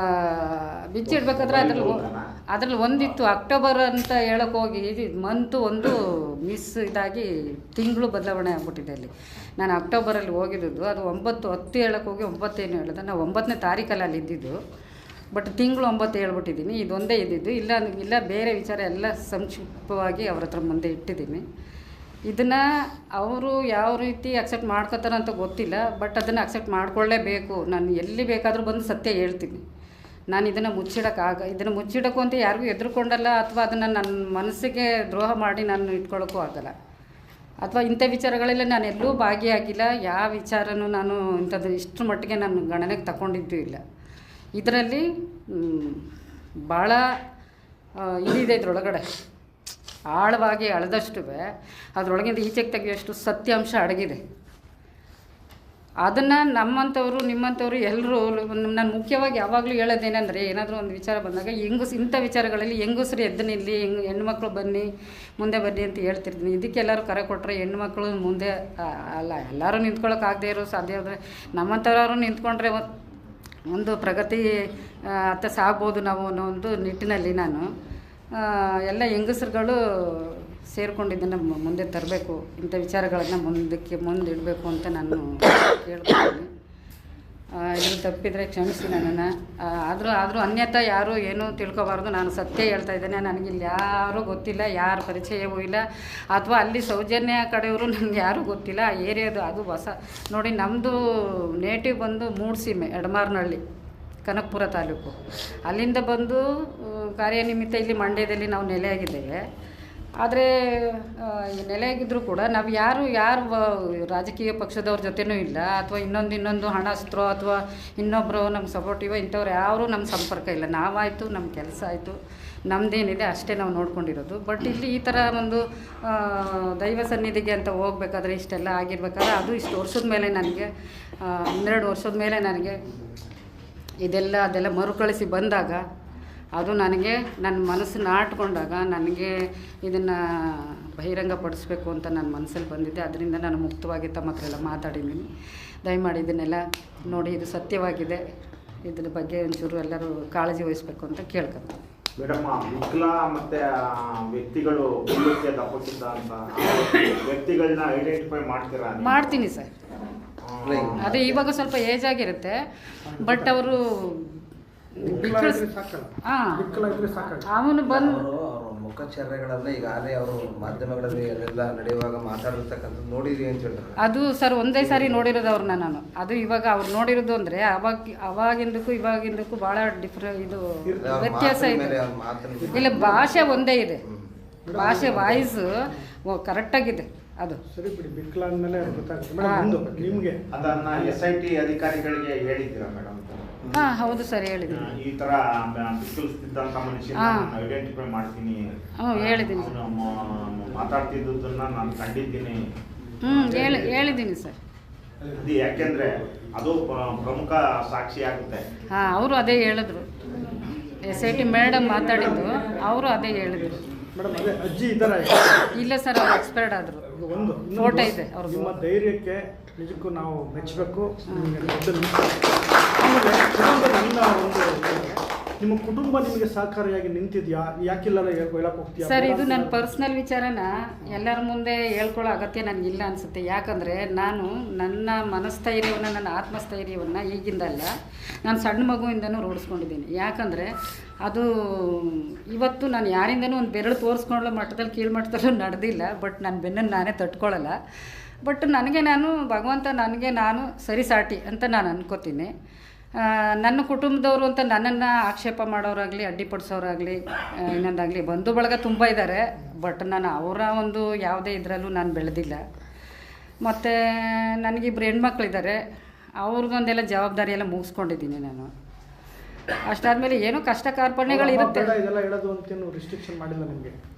ಇಡಬೇಕಾದ್ರೆ ಅದ್ರಲ್ಲಿ ಒಂದಿತ್ತು ಅಕ್ಟೋಬರ್ ಅಂತ ಹೇಳೋಕೆ ಹೋಗಿ ಮಂತು ಒಂದು ಮಿಸ್ ಇದಾಗಿ ತಿಂಗಳು ಬದಲಾವಣೆ ಆಗ್ಬಿಟ್ಟಿದೆ. ಅಲ್ಲಿ ನಾನು ಅಕ್ಟೋಬರಲ್ಲಿ ಹೋಗಿದ್ದು, ಅದು 9/10 ಹೇಳೋಕೆ ಹೋಗಿ 9 ಏನು ಹೇಳಿದೆ, ನಾವು 9ನೇ ತಾರೀಕಲ್ಲಿ ಅಲ್ಲಿ ಇದ್ದಿದ್ದು. ಬಟ್ ತಿಂಗಳು 9 ಹೇಳ್ಬಿಟ್ಟಿದ್ದೀನಿ. ಇದೊಂದೇ ಇದ್ದಿದ್ದು, ಇಲ್ಲ ಬೇರೆ ವಿಚಾರ ಎಲ್ಲ ಸಂಕ್ಷಿಪ್ತವಾಗಿ ಅವ್ರ ಹತ್ರ ಮುಂದೆ ಇಟ್ಟಿದ್ದೀನಿ. ಇದನ್ನು ಅವರು ಯಾವ ರೀತಿ ಅಕ್ಸೆಪ್ಟ್ ಮಾಡ್ಕೋತಾರೆ ಅಂತ ಗೊತ್ತಿಲ್ಲ, ಬಟ್ ಅದನ್ನು ಅಕ್ಸೆಪ್ಟ್ ಮಾಡ್ಕೊಳ್ಳೇಬೇಕು. ನಾನು ಎಲ್ಲಿ ಬೇಕಾದರೂ ಬಂದು ಸತ್ಯ ಹೇಳ್ತೀನಿ. ನಾನು ಇದನ್ನು ಮುಚ್ಚಿಡೋಕ್ಕೂ ಅಂತ ಯಾರಿಗೂ ಎದುರುಕೊಂಡಲ್ಲ, ಅಥವಾ ಅದನ್ನು ನನ್ನ ಮನಸ್ಸಿಗೆ ದ್ರೋಹ ಮಾಡಿ ನಾನು ಇಟ್ಕೊಳ್ಳೋಕ್ಕೂ ಆಗಲ್ಲ. ಅಥವಾ ಇಂಥ ವಿಚಾರಗಳೆಲ್ಲ ನಾನು ಎಲ್ಲೂ ಭಾಗಿಯಾಗಿಲ್ಲ. ಯಾವ ವಿಚಾರನೂ ನಾನು ಇಂಥದ್ದು ಇಷ್ಟರ ಮಟ್ಟಿಗೆ ನಾನು ಗಣನೆಗೆ ತಗೊಂಡಿದ್ದೂ ಇಲ್ಲ. ಇದರಲ್ಲಿ ಭಾಳ ಇದಿದೆ, ಇದರೊಳಗಡೆ ಆಳವಾಗಿ ಅಳೆದಷ್ಟು ಅದರೊಳಗಿಂದ ಈಚೆಗೆ ತೆಗೆಯುವಷ್ಟು ಸತ್ಯಾಂಶ ಅಡಗಿದೆ. ಅದನ್ನು ನಮ್ಮಂಥವ್ರು ನಿಮ್ಮಂಥವ್ರು ಎಲ್ಲರೂ ನಾನು ಮುಖ್ಯವಾಗಿ ಯಾವಾಗಲೂ ಹೇಳೋದೇನೆಂದರೆ, ಏನಾದರೂ ಒಂದು ವಿಚಾರ ಬಂದಾಗ ಇಂಥ ವಿಚಾರಗಳಲ್ಲಿ ಹೆಂಗಸರು ಎದ್ದು ನಿಲ್ಲಿ, ಹೆಣ್ಮಕ್ಳು ಮುಂದೆ ಬನ್ನಿ ಅಂತ ಹೇಳ್ತಿರ್ತೀನಿ. ಇದಕ್ಕೆಲ್ಲರೂ ಕರೆ ಕೊಟ್ಟರೆ ಹೆಣ್ಮಕ್ಳು ಮುಂದೆ ಅಲ್ಲ, ಎಲ್ಲರೂ ನಿಂತ್ಕೊಳ್ಳೋಕ್ಕಾಗದೇ ಇರೋ ಸಾಧ್ಯ ಆದರೆ ನಮ್ಮಂಥವ್ರು ನಿಂತ್ಕೊಂಡ್ರೆ ಒಂದು ಪ್ರಗತಿ ಅತ್ತ ಸಾಗ್ಬೋದು ನಾವು ಅನ್ನೋ ಒಂದು ನಿಟ್ಟಿನಲ್ಲಿ ನಾನು ಎಲ್ಲ ಹೆಂಗಸರುಗಳು ಸೇರಿಕೊಂಡಿದ್ದನ್ನು ಮುಂದೆ ತರಬೇಕು, ಇಂಥ ವಿಚಾರಗಳನ್ನು ಮುಂದಿಡಬೇಕು ಅಂತ ನಾನು ಕೇಳ್ತೀನಿ. ಇದು ತಪ್ಪಿದರೆ ಕ್ಷಮಿಸಿ ನನ್ನನ್ನು. ಆದರೂ ಅನ್ಯತಾ ಯಾರೂ ಏನೂ ತಿಳ್ಕೊಬಾರ್ದು. ನಾನು ಸತ್ಯ ಹೇಳ್ತಾ ಇದ್ದೇನೆ. ನನಗಿಲ್ಲಿ ಯಾರೂ ಗೊತ್ತಿಲ್ಲ, ಯಾರ ಪರಿಚಯವೂ ಇಲ್ಲ, ಅಥವಾ ಅಲ್ಲಿ ಸೌಜನ್ಯ ಕಡೆಯವರು ನನಗೆ ಯಾರೂ ಗೊತ್ತಿಲ್ಲ. ಆ ಏರಿಯಾದು ಅದು ಹೊಸ ನೋಡಿ, ನಮ್ಮದು ನೇಟಿವ್ ಬಂದು ಮೂಡ್ಸೀಮೆ, ಎಡಮಾರ್ನಹಳ್ಳಿ, ಕನಕಪುರ ತಾಲೂಕು. ಅಲ್ಲಿಂದ ಬಂದು ಕಾರ್ಯನಿಮಿತ್ತ ಇಲ್ಲಿ ಮಂಡ್ಯದಲ್ಲಿ ನಾವು ನೆಲೆಯಾಗಿದ್ದೇವೆ. ಆದರೆ ನೆಲೆಯಾಗಿದ್ದರೂ ಕೂಡ ನಾವು ಯಾರು ರಾಜಕೀಯ ಪಕ್ಷದವ್ರ ಜೊತೆನೂ ಇಲ್ಲ, ಅಥವಾ ಇನ್ನೊಂದು ಹಣಸ್ಥರೋ ಅಥವಾ ಇನ್ನೊಬ್ಬರು ನಮ್ಗೆ ಸಪೋರ್ಟಿವೋ ಇಂಥವ್ರು ಯಾರೂ ನಮ್ಮ ಸಂಪರ್ಕ ಇಲ್ಲ. ನಾವಾಯಿತು, ನಮ್ಮ ಕೆಲಸ ಆಯಿತು, ನಮ್ಮದೇನಿದೆ ಅಷ್ಟೇ ನಾವು ನೋಡ್ಕೊಂಡಿರೋದು. ಬಟ್ ಇಲ್ಲಿ ಈ ಥರ ಒಂದು ದೈವ ಸನ್ನಿಧಿಗೆ ಅಂತ ಹೋಗ್ಬೇಕಾದ್ರೆ ಇಷ್ಟೆಲ್ಲ ಆಗಿರ್ಬೇಕಾದ್ರೆ ಅದು ಇಷ್ಟು ವರ್ಷದ ಮೇಲೆ ನನಗೆ 12 ವರ್ಷದ ಮೇಲೆ ನನಗೆ ಅದೆಲ್ಲ ಮರುಕಳಿಸಿ ಬಂದಾಗ, ಅದು ನನಗೆ ನನ್ನ ಮನಸ್ಸು ನಾಟ್ಕೊಂಡಾಗ ನನಗೆ ಇದನ್ನು ಬಹಿರಂಗಪಡಿಸ್ಬೇಕು ಅಂತ ನನ್ನ ಮನಸ್ಸಲ್ಲಿ ಬಂದಿದ್ದೆ. ಅದರಿಂದ ನಾನು ಮುಕ್ತವಾಗಿ ತಮ್ಮ ಹತ್ರ ಎಲ್ಲ ಮಾತಾಡಿದ್ದೀನಿ. ದಯಮಾಡಿ ಇದನ್ನೆಲ್ಲ ನೋಡಿ, ಇದು ಸತ್ಯವಾಗಿದೆ, ಇದ್ರ ಬಗ್ಗೆ ಒಂಚೂರು ಎಲ್ಲರೂ ಕಾಳಜಿ ವಹಿಸ್ಬೇಕು ಅಂತ ಕೇಳ್ಕೊತೀನಿ. ಮೇಡಮ್, ವಿಕಲ ಮತ್ತು ವ್ಯಕ್ತಿಗಳು ಉಲ್ಲಕ್ಕೆ ದಪ್ಪಕ್ಕಿದ್ದ ಅಂತ ವ್ಯಕ್ತಿಗಳನ್ನ ಐಡೆಂಟಿಫೈ ಮಾಡ್ತೀರಾ? ಮಾಡ್ತೀನಿ ಸರ್. ಅದೇ ಇವಾಗ ಸ್ವಲ್ಪ ಏಜ್ ಆಗಿರುತ್ತೆ, ಬಟ್ ಅವರು ಅವನು ಬಂದು ಮುಖಚರ್ಯಗಳಲ್ಲಿ ಈಗಾಗಲೇ ಅವರು ಮಾಧ್ಯಮಗಳಲ್ಲಿ ಅದೆಲ್ಲ ನಡೆಯುವಾಗ ಮಾತಾಡಿರ್ತಕ್ಕಂಥದ್ದು ನೋಡಿದ್ರಿ ಅಂತ ಹೇಳ್ತಾರೆ. ಅದು ಸರ್ ಒಂದೇ ಸಾರಿ ನೋಡಿರೋದು ಅವ್ರನ್ನ ನಾನು. ಅದು ಇವಾಗ ಅವ್ರು ನೋಡಿರೋದು ಅಂದರೆ ಅವಾಗಿಂದಕ್ಕೂ ಇವಾಗಿಂದಕ್ಕೂ ಭಾಳ ಇದು ವ್ಯತ್ಯಾಸ ಇದೆ. ಇಲ್ಲ, ಭಾಷೆ ಒಂದೇ ಇದೆ, ಭಾಷೆ ವಾಯ್ಸ್ ಕರೆಕ್ಟಾಗಿದೆ. ಅದು ಸರಿ ಬಿಡಿ, ಬಿಕ್ಲ ಅಂದಮೇಲೆ ಗೊತ್ತಾಗ್ತದೆ ನಿಮಗೆ. ಅದನ್ನ SIT ಅಧಿಕಾರಿಗಳಿಗೆ ಹೇಳಿದ್ದೀರಾ ಮೇಡಮ್? ಹಾಂ, ಹೌದು ಸರ್, ಹೇಳಿದ್ದೀನಿ. ಈ ಥರ ಬಿಕ್ಕಲ್ಸ್ತಿದ್ದಂಥ ಮನುಷ್ಯನ ಐಡೆಂಟಿಫೈ ಮಾಡ್ತೀನಿ, ಹೇಳಿದ್ದೀನಿ, ಮಾತಾಡ್ತಿದ್ದನ್ನ ನಾನು ಕಂಡಿದ್ದೀನಿ. ಹೇಳಿದ್ದೀನಿ ಸರ್. ಅದು ಯಾಕೆಂದ್ರೆ ಅದು ಪ್ರಮುಖ ಸಾಕ್ಷಿ ಆಗುತ್ತೆ. ಹಾಂ, ಅವರು ಅದೇ ಹೇಳಿದ್ರು. SIT ಮೇಡಮ್ ಮಾತಾಡಿದ್ದು, ಅವರು ಅದೇ ಹೇಳಿದ್ರು. ಮೇಡಮ್, ಅದೇ ಅಜ್ಜಿ ಇದ್ದಾರಾ? ಇಲ್ಲ ಸರ್, ಅವ್ರು ಎಕ್ಸ್ಪೈರ್ಡ್ ಆದರು. ಒಂದು ಫೋಟೋ ಇದೆ ಅವ್ರದ್ದು. ನಿಮ್ಮ ಧೈರ್ಯಕ್ಕೆ ನಿಜಕ್ಕೂ ನಾವು ಮೆಚ್ಚಬೇಕು. ಆಮೇಲೆ ನನ್ನ ಒಂದು ನಿಮ್ಮ ಕುಟುಂಬ ನಿಮಗೆ ಸಹಕಾರಿಯಾಗಿ ನಿಂತಿದ್ಯಾ? ಯಾಕಿಲ್ಲ ಹೇಳಕ್ಕೆ ಹೋಗ್ತೀಯಾ ಸರ್? ಇದು ನನ್ನ ಪರ್ಸ್ನಲ್ ವಿಚಾರನ ಎಲ್ಲರ ಮುಂದೆ ಹೇಳ್ಕೊಳ್ಳೋ ಅಗತ್ಯ ನನಗಿಲ್ಲ ಅನಿಸುತ್ತೆ. ಯಾಕಂದರೆ ನಾನು ನನ್ನ ಮನಸ್ಥೈರ್ಯವನ್ನು, ನನ್ನ ಆತ್ಮಸ್ಥೈರ್ಯವನ್ನು ಈಗಿಂದಲ್ಲ, ನಾನು ಸಣ್ಣ ಮಗುವಿಂದನೂ ರೂಢಿಸ್ಕೊಂಡಿದ್ದೀನಿ. ಯಾಕಂದರೆ ಅದು ಇವತ್ತು ನಾನು ಯಾರಿಂದನೂ ಒಂದು ಬೆರಳು ತೋರಿಸ್ಕೊಳ್ಳೋ ಮಟ್ಟದಲ್ಲಿ, ಕೀಳ್ಮಟ್ಟದಲ್ಲೂ ನಡೆದಿಲ್ಲ. ಬಟ್ ನನ್ನ ಬೆನ್ನನ್ನು ನಾನೇ ತಟ್ಕೊಳ್ಳಲ್ಲ. ಬಟ್ ಭಗವಂತ ನನಗೆ ನಾನು ಸರಿಸಾಟಿ ಅಂತ ನಾನು ಅನ್ಕೋತೀನಿ. ನನ್ನ ಕುಟುಂಬದವರು ಅಂತ ನನ್ನನ್ನು ಆಕ್ಷೇಪ ಮಾಡೋರಾಗಲಿ, ಅಡ್ಡಿಪಡಿಸೋರಾಗಲಿ, ಇನ್ನೊಂದಾಗಲಿ, ಬಂಧು ಬಳಗ ತುಂಬ ಇದ್ದಾರೆ. ಬಟ್ ನಾನು ಅವರ ಒಂದು ಯಾವುದೇ ಇದರಲ್ಲೂ ನಾನು ಬೆಳೆದಿಲ್ಲ. ಮತ್ತು ನನಗಿಬ್ಬರು ಹೆಣ್ಮಕ್ಳಿದ್ದಾರೆ, ಅವ್ರಿಗೊಂದೆಲ್ಲ ಜವಾಬ್ದಾರಿ ಎಲ್ಲ ಮುಗಿಸ್ಕೊಂಡಿದ್ದೀನಿ ನಾನು. ಅಷ್ಟಾದಮೇಲೆ ಏನೋ ಕಷ್ಟ ಕಾರ್ಪಣ್ಯಗಳು ಇರುತ್ತೆ.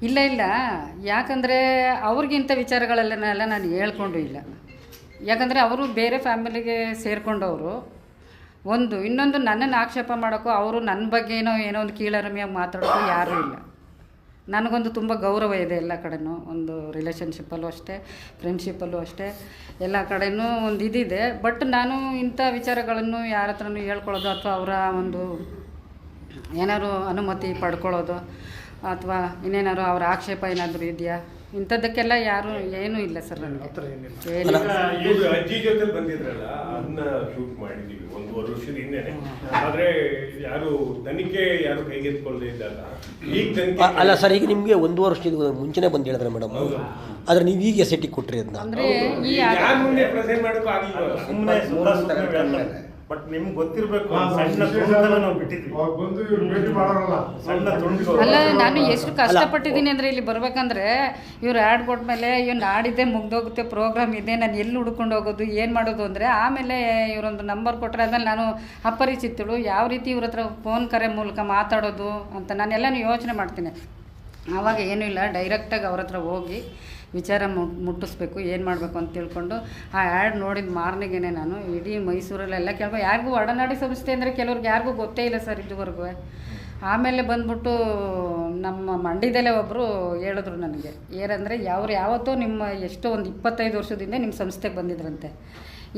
ಇಲ್ಲ, ಯಾಕಂದರೆ ಅವ್ರಿಗಿಂತ ವಿಚಾರಗಳನ್ನೆಲ್ಲ ನಾನು ಹೇಳ್ಕೊಂಡು ಇಲ್ಲ. ಯಾಕಂದರೆ ಅವರು ಬೇರೆ ಫ್ಯಾಮಿಲಿಗೆ ಸೇರಿಕೊಂಡವರು. ಇನ್ನೊಂದು ನನ್ನನ್ನು ಆಕ್ಷೇಪ ಮಾಡೋಕ್ಕೋ, ಅವರು ನನ್ನ ಬಗ್ಗೆ ಏನೋ ಒಂದು ಕೀಳರಿಮೆಯಾಗಿ ಮಾತಾಡೋಕ್ಕೋ ಯಾರೂ ಇಲ್ಲ. ನನಗೊಂದು ತುಂಬ ಗೌರವ ಇದೆ ಎಲ್ಲ ಕಡೆನೂ. ಒಂದು ರಿಲೇಷನ್ಶಿಪ್ಪಲ್ಲೂ ಅಷ್ಟೇ, ಫ್ರೆಂಡ್ಶಿಪ್ಪಲ್ಲೂ ಅಷ್ಟೇ, ಎಲ್ಲ ಕಡೆನೂ ಒಂದು ಇದಿದೆ. ಬಟ್ ನಾನು ಇಂಥ ವಿಚಾರಗಳನ್ನು ಯಾರ ಹತ್ರನೂ ಹೇಳ್ಕೊಳ್ಳೋದು ಅಥವಾ ಅವರ ಒಂದು ಏನಾದ್ರು ಅನುಮತಿ ಪಡ್ಕೊಳ್ಳೋದು ಅಥವಾ ಇನ್ನೇನಾದ್ರು ಅವರ ಆಕ್ಷೇಪ ಏನಾದರೂ ಇದೆಯಾ, ಇಂಥದ್ದಕ್ಕೆಲ್ಲ ಯಾರು ಏನೂ ಇಲ್ಲ ಸರ್. ನನಗೆ ಅಜ್ಜಿ ಜೊತೆ ಬಂದಿದ್ರಲ್ಲ, ಅದನ್ನ ಶೂಟ್ ಮಾಡಿದ್ದೀವಿ 1 ವರ್ಷದ ಹಿಂದೆನೆ. ಆದ್ರೆ ಯಾರು ಕೈಗೆತ್ಕೊಳ್ಳದೆ ಇದ್ದಾಗ ಈಗ ತನಿಖೆ ಅಲ್ಲ ಸರ್. ಈಗ ನಿಮಗೆ 1 ವರ್ಷದ ಮುಂಚೆನೆ ಬಂದು ಹೇಳಿದ್ರೆ ಮೇಡಮ್, ಆದ್ರೆ ನೀವು ಈಗ SIT ಕೊಟ್ರಿ ಅದನ್ನ. ಅಂದರೆ ಈ ಯಾರ ಮುಂದೆ ಪ್ರೆಸೆಂಟ್ ಮಾಡೋಕ್ಕೂ ಆಗಿಲ್ಲ. ಸುಮ್ಮನೆ ಬಟ್ ನಿಮ್ಗೆ ಗೊತ್ತಿರಬೇಕು, ಸಣ್ಣ ತುಂಡುಗಳನ್ನ ನಾವು ಬಿಟ್ಟಿದ್ವಿ. ಅಲ್ಲ, ನಾನು ಎಷ್ಟು ಕಷ್ಟಪಟ್ಟಿದ್ದೀನಿ ಅಂದರೆ ಇಲ್ಲಿ ಬರ್ಬೇಕಂದ್ರೆ ಇವ್ರು ಆ್ಯಡ್ ಕೊಟ್ಮೇಲೆ ನಾಡಿದ್ದೆ ಮುಗ್ದೋಗುತ್ತೆ, ಪ್ರೋಗ್ರಾಮ್ ಇದೆ, ನಾನು ಎಲ್ಲಿ ಹುಡ್ಕೊಂಡು ಹೋಗೋದು, ಏನು ಮಾಡೋದು ಅಂದರೆ ಆಮೇಲೆ ಇವರೊಂದು ನಂಬರ್ ಕೊಟ್ಟರೆ ಆದ್ಮೇಲೆ ನಾನು ಅಪರಿಚಿತಳು ಯಾವ ರೀತಿ ಇವ್ರ ಹತ್ರ ಫೋನ್ ಕರೆ ಮೂಲಕ ಮಾತಾಡೋದು ಅಂತ ನಾನೆಲ್ಲನೂ ಯೋಚನೆ ಮಾಡ್ತೀನಿ. ಆವಾಗ ಏನೂ ಇಲ್ಲ, ಡೈರೆಕ್ಟಾಗಿ ಅವ್ರ ಹತ್ರ ಹೋಗಿ ವಿಚಾರ ಮುಟ್ಟಿಸ್ಬೇಕು, ಏನು ಮಾಡಬೇಕು ಅಂತ ತಿಳ್ಕೊಂಡು ಆ ಆ್ಯಡ್ ನೋಡಿದ ಮಾರನೆಗೇ ನಾನು ಇಡೀ ಮೈಸೂರಲ್ಲೆಲ್ಲ ಕೇಳ್ಬೋದು. ಯಾರಿಗೂ ಒಡನಾಡಿ ಸಂಸ್ಥೆ ಅಂದರೆ ಕೆಲವ್ರಿಗೆ ಯಾರಿಗೂ ಗೊತ್ತೇ ಇಲ್ಲ ಸರ್ ಇದುವರೆಗೂ. ಆಮೇಲೆ ಬಂದ್ಬಿಟ್ಟು ನಮ್ಮ ಮಂಡ್ಯದಲ್ಲೇ ಒಬ್ಬರು ಹೇಳಿದ್ರು ನನಗೆ, ಏನಂದರೆ ಯಾವತ್ತೋ ನಿಮ್ಮ ಎಷ್ಟೋ ಒಂದು 25 ವರ್ಷದಿಂದ ನಿಮ್ಮ ಸಂಸ್ಥೆಗೆ ಬಂದಿದ್ರಂತೆ,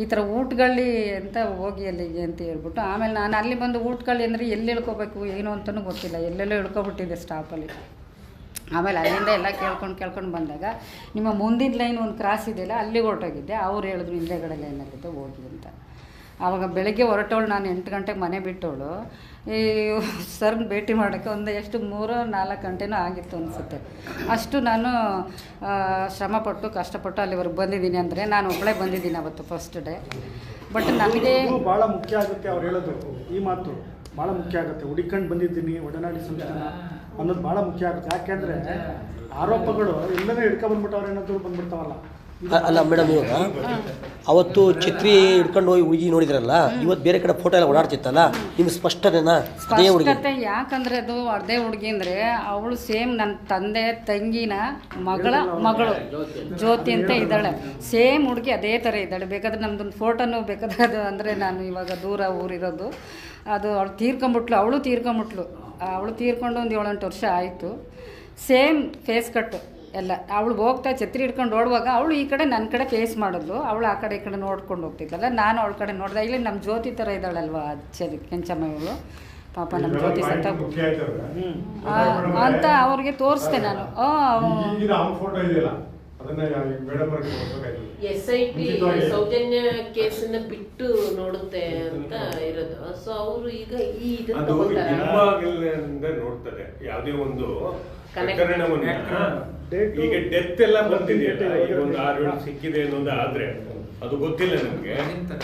ಈ ಥರ ಊಟಗಳ್ಳಿ ಅಂತ ಹೋಗಿ ಅಲ್ಲಿಗೆ ಅಂತ ಹೇಳ್ಬಿಟ್ಟು. ಆಮೇಲೆ ನಾನು ಅಲ್ಲಿ ಬಂದು ಊಟಗಳ್ಳಿ ಅಂದರೆ ಎಲ್ಲಿ ಇಳ್ಕೊಬೇಕು ಏನು ಅಂತಲೂ ಗೊತ್ತಿಲ್ಲ, ಎಲ್ಲೆಲ್ಲೋ ಇಳ್ಕೊಬಿಟ್ಟಿದ್ದೆ ಸ್ಟಾಪಲ್ಲಿ. ಆಮೇಲೆ ಅಲ್ಲಿಂದ ಎಲ್ಲ ಕೇಳ್ಕೊಂಡು ಬಂದಾಗ ನಿಮ್ಮ ಮುಂದಿನ ಲೈನ್ ಒಂದು ಕ್ರಾಸ್ ಇದೆಯಲ್ಲ, ಅಲ್ಲಿಗೆ ಹೊರಟೋಗಿದ್ದೆ. ಅವ್ರು ಹೇಳಿದ್ರು ಹಿಂದೆಗಡೆ ಲೈನಲ್ಲಿದ್ದೆ ಹೋಗಿ ಅಂತ. ಆವಾಗ ಬೆಳಗ್ಗೆ ಹೊರಟೋಳು, ನಾನು 8 ಗಂಟೆಗೆ ಮನೆ ಬಿಟ್ಟವಳು. ಈ ಸರ್ನ ಭೇಟಿ ಮಾಡೋಕ್ಕೆ ಎಷ್ಟು 3-4 ಗಂಟೆನೂ ಆಗಿತ್ತು ಅನಿಸುತ್ತೆ. ಅಷ್ಟು ನಾನು ಶ್ರಮಪಟ್ಟು ಕಷ್ಟಪಟ್ಟು ಅಲ್ಲಿವರೆಗೆ ಬಂದಿದ್ದೀನಿ. ಅಂದರೆ ನಾನು ಒಬ್ಬಳೇ ಬಂದಿದ್ದೀನಿ ಅವತ್ತು ಫಸ್ಟ್ ಡೇ. ಬಟ್ ನನಗೆ ಭಾಳ ಮುಖ್ಯ ಆಗುತ್ತೆ ಅವ್ರು ಹೇಳೋದು ಈ ಮಾತು. ಭಾಳ ಮುಖ್ಯ ಆಗುತ್ತೆ. ಹುಡುಕೊಂಡು ಬಂದಿದ್ದೀನಿ ಒಡನಾಡಿ ಸಂಸ್ಥೆನ ಅನ್ನೋದು ಭಾಳ ಮುಖ್ಯ ಆಗುತ್ತೆ. ಯಾಕೆಂದರೆ ಆರೋಪಗಳು ಎಲ್ಲನೇ ಹಿಡ್ಕೊಂಡ್ಬಂದ್ಬಿಟ್ಟವ್ರು ಏನಾದ್ರು ಬಂದ್ಬಿಡ್ತಾವಲ್ಲ. ಅಲ್ಲ ಮೇಡಮ್, ಇವಾಗ ಅವತ್ತು ಛತ್ರಿ ಹಿಡ್ಕೊಂಡು ಹೋಗಿ ಹುಡುಗಿ ನೋಡಿದ್ರಲ್ಲ, ಇವತ್ತು ಬೇರೆ ಕಡೆ ಫೋಟೋ ಎಲ್ಲ ಓಡಾಡ್ತಿತ್ತಲ್ಲ, ನಿಮ್ಗೆ ಸ್ಪಷ್ಟತೆನಾ? ಅದೇ ಹುಡುಗಿ ಸ್ಪಷ್ಟತೆ ಯಾಕಂದರೆ ಅದು ಅದೇ ಹುಡುಗಿ ಅಂದರೆ ಅವಳು ಸೇಮ್ ನನ್ನ ತಂದೆ ತಂಗಿನ ಮಗಳು ಜ್ಯೋತಿ ಅಂತ ಇದ್ದಾಳೆ. ಸೇಮ್ ಹುಡುಗಿ ಅದೇ ಥರ ಇದ್ದಾಳೆ. ಬೇಕಾದ್ರೆ ನಮ್ದೊಂದು ಫೋಟೋನು ಬೇಕಾದ್ರೆ ಅದು ಅಂದರೆ ನಾನು ಇವಾಗ ದೂರ ಊರಿರೋದು, ಅದು ಅವಳು ತೀರ್ಕೊಂಬಿಟ್ಲು. ಅವಳು ತೀರ್ಕೊಂಡು ಒಂದು 7-8 ವರ್ಷ ಆಯಿತು. ಸೇಮ್ ಫೇಸ್ ಕಟ್ಟು ಎಲ್ಲ. ಅವಳು ಹೋಗ್ತಾ ಛತ್ರಿ ಹಿಡ್ಕೊಂಡು ಓಡುವಾಗ ಅವಳು ಈ ಕಡೆ ನನ್ನ ಕಡೆ ಫೇಸ್ ಮಾಡಿದ್ಲು, ಅವಳು ಆ ಕಡೆ ಈ ಕಡೆ ನೋಡ್ಕೊಂಡು ಹೋಗ್ತಿದ್ದಲ್ಲ, ನಾನು ಅವಳ ಕಡೆ ನೋಡಿದೆ. ಇಲ್ಲಿ ನಮ್ಮ ಜ್ಯೋತಿ ಥರ ಇದ್ದಾಳಲ್ವ ಕೆಂಚಮ್ಮ ಇವಳು, ಪಾಪ ನಮ್ಮ ಜ್ಯೋತಿ ಸತ್ತ ಅಂತ ಅವ್ರಿಗೆ ತೋರಿಸ್ದೆ ನಾನು. SIT ಸೌಜನ್ಯ ಕೇಸನ್ನ ಬಿಟ್ಟು ನೋಡುತ್ತೆ ಅಂತ ಇರೋದು. ಸೊ ಅವರು ಈಗ ಈ ಇದನ್ನ ಹಿಂಬಾಗಿಲಿನಿಂದ ನೋಡ್ತಾರೆ ಯಾವುದೇ ಒಂದು ಪ್ರಕರಣವನ್ನ. ಈಗ ಡೆತ್ ಎಲ್ಲ ಬಂದಿದೆಯಲ್ಲ, ಈಗ ಒಂದು 6-7 ಸಿಕ್ಕಿದೆ ಅನ್ನೋದು ಆದ್ರೆ ಅದು ಗೊತ್ತಿಲ್ಲ ನಮ್ಗೆ.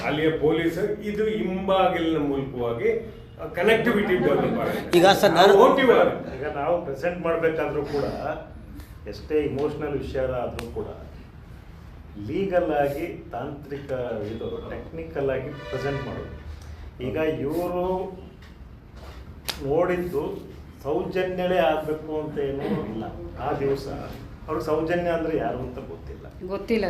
ಅಲ್ಲಿಯ ಪೊಲೀಸ್ ಇದು ಹಿಂಬಾಗಿಲಿನ ಮೂಲಕವಾಗಿ ಕನೆಕ್ಟಿವಿಟಿ ಈಗ ಸರ್ ನಾನು ಈಗ ನಾವು ಪ್ರೆಸೆಂಟ್ ಮಾಡಬೇಕಾದ್ರೂ ಕೂಡ ಎಷ್ಟೇ ಇಮೋಷನಲ್ ವಿಷಯ ಆದರೂ ಕೂಡ ಲೀಗಲ್ ಆಗಿ ತಾಂತ್ರಿಕ ಇದು ಟೆಕ್ನಿಕಲ್ ಆಗಿ ಪ್ರೆಸೆಂಟ್ ಮಾಡೋದು. ಈಗ ಇವರು ನೋಡಿದ್ದು ಸೌಜನ್ಯವೇ ಆಗಬೇಕು ಅಂತ ಏನೂ ಇಲ್ಲ. ಆ ದಿವಸ ಅವ್ರಿಗೆ ಸೌಜನ್ಯ ಅಂದರೆ ಯಾರು ಅಂತ ಗೊತ್ತಿಲ್ಲ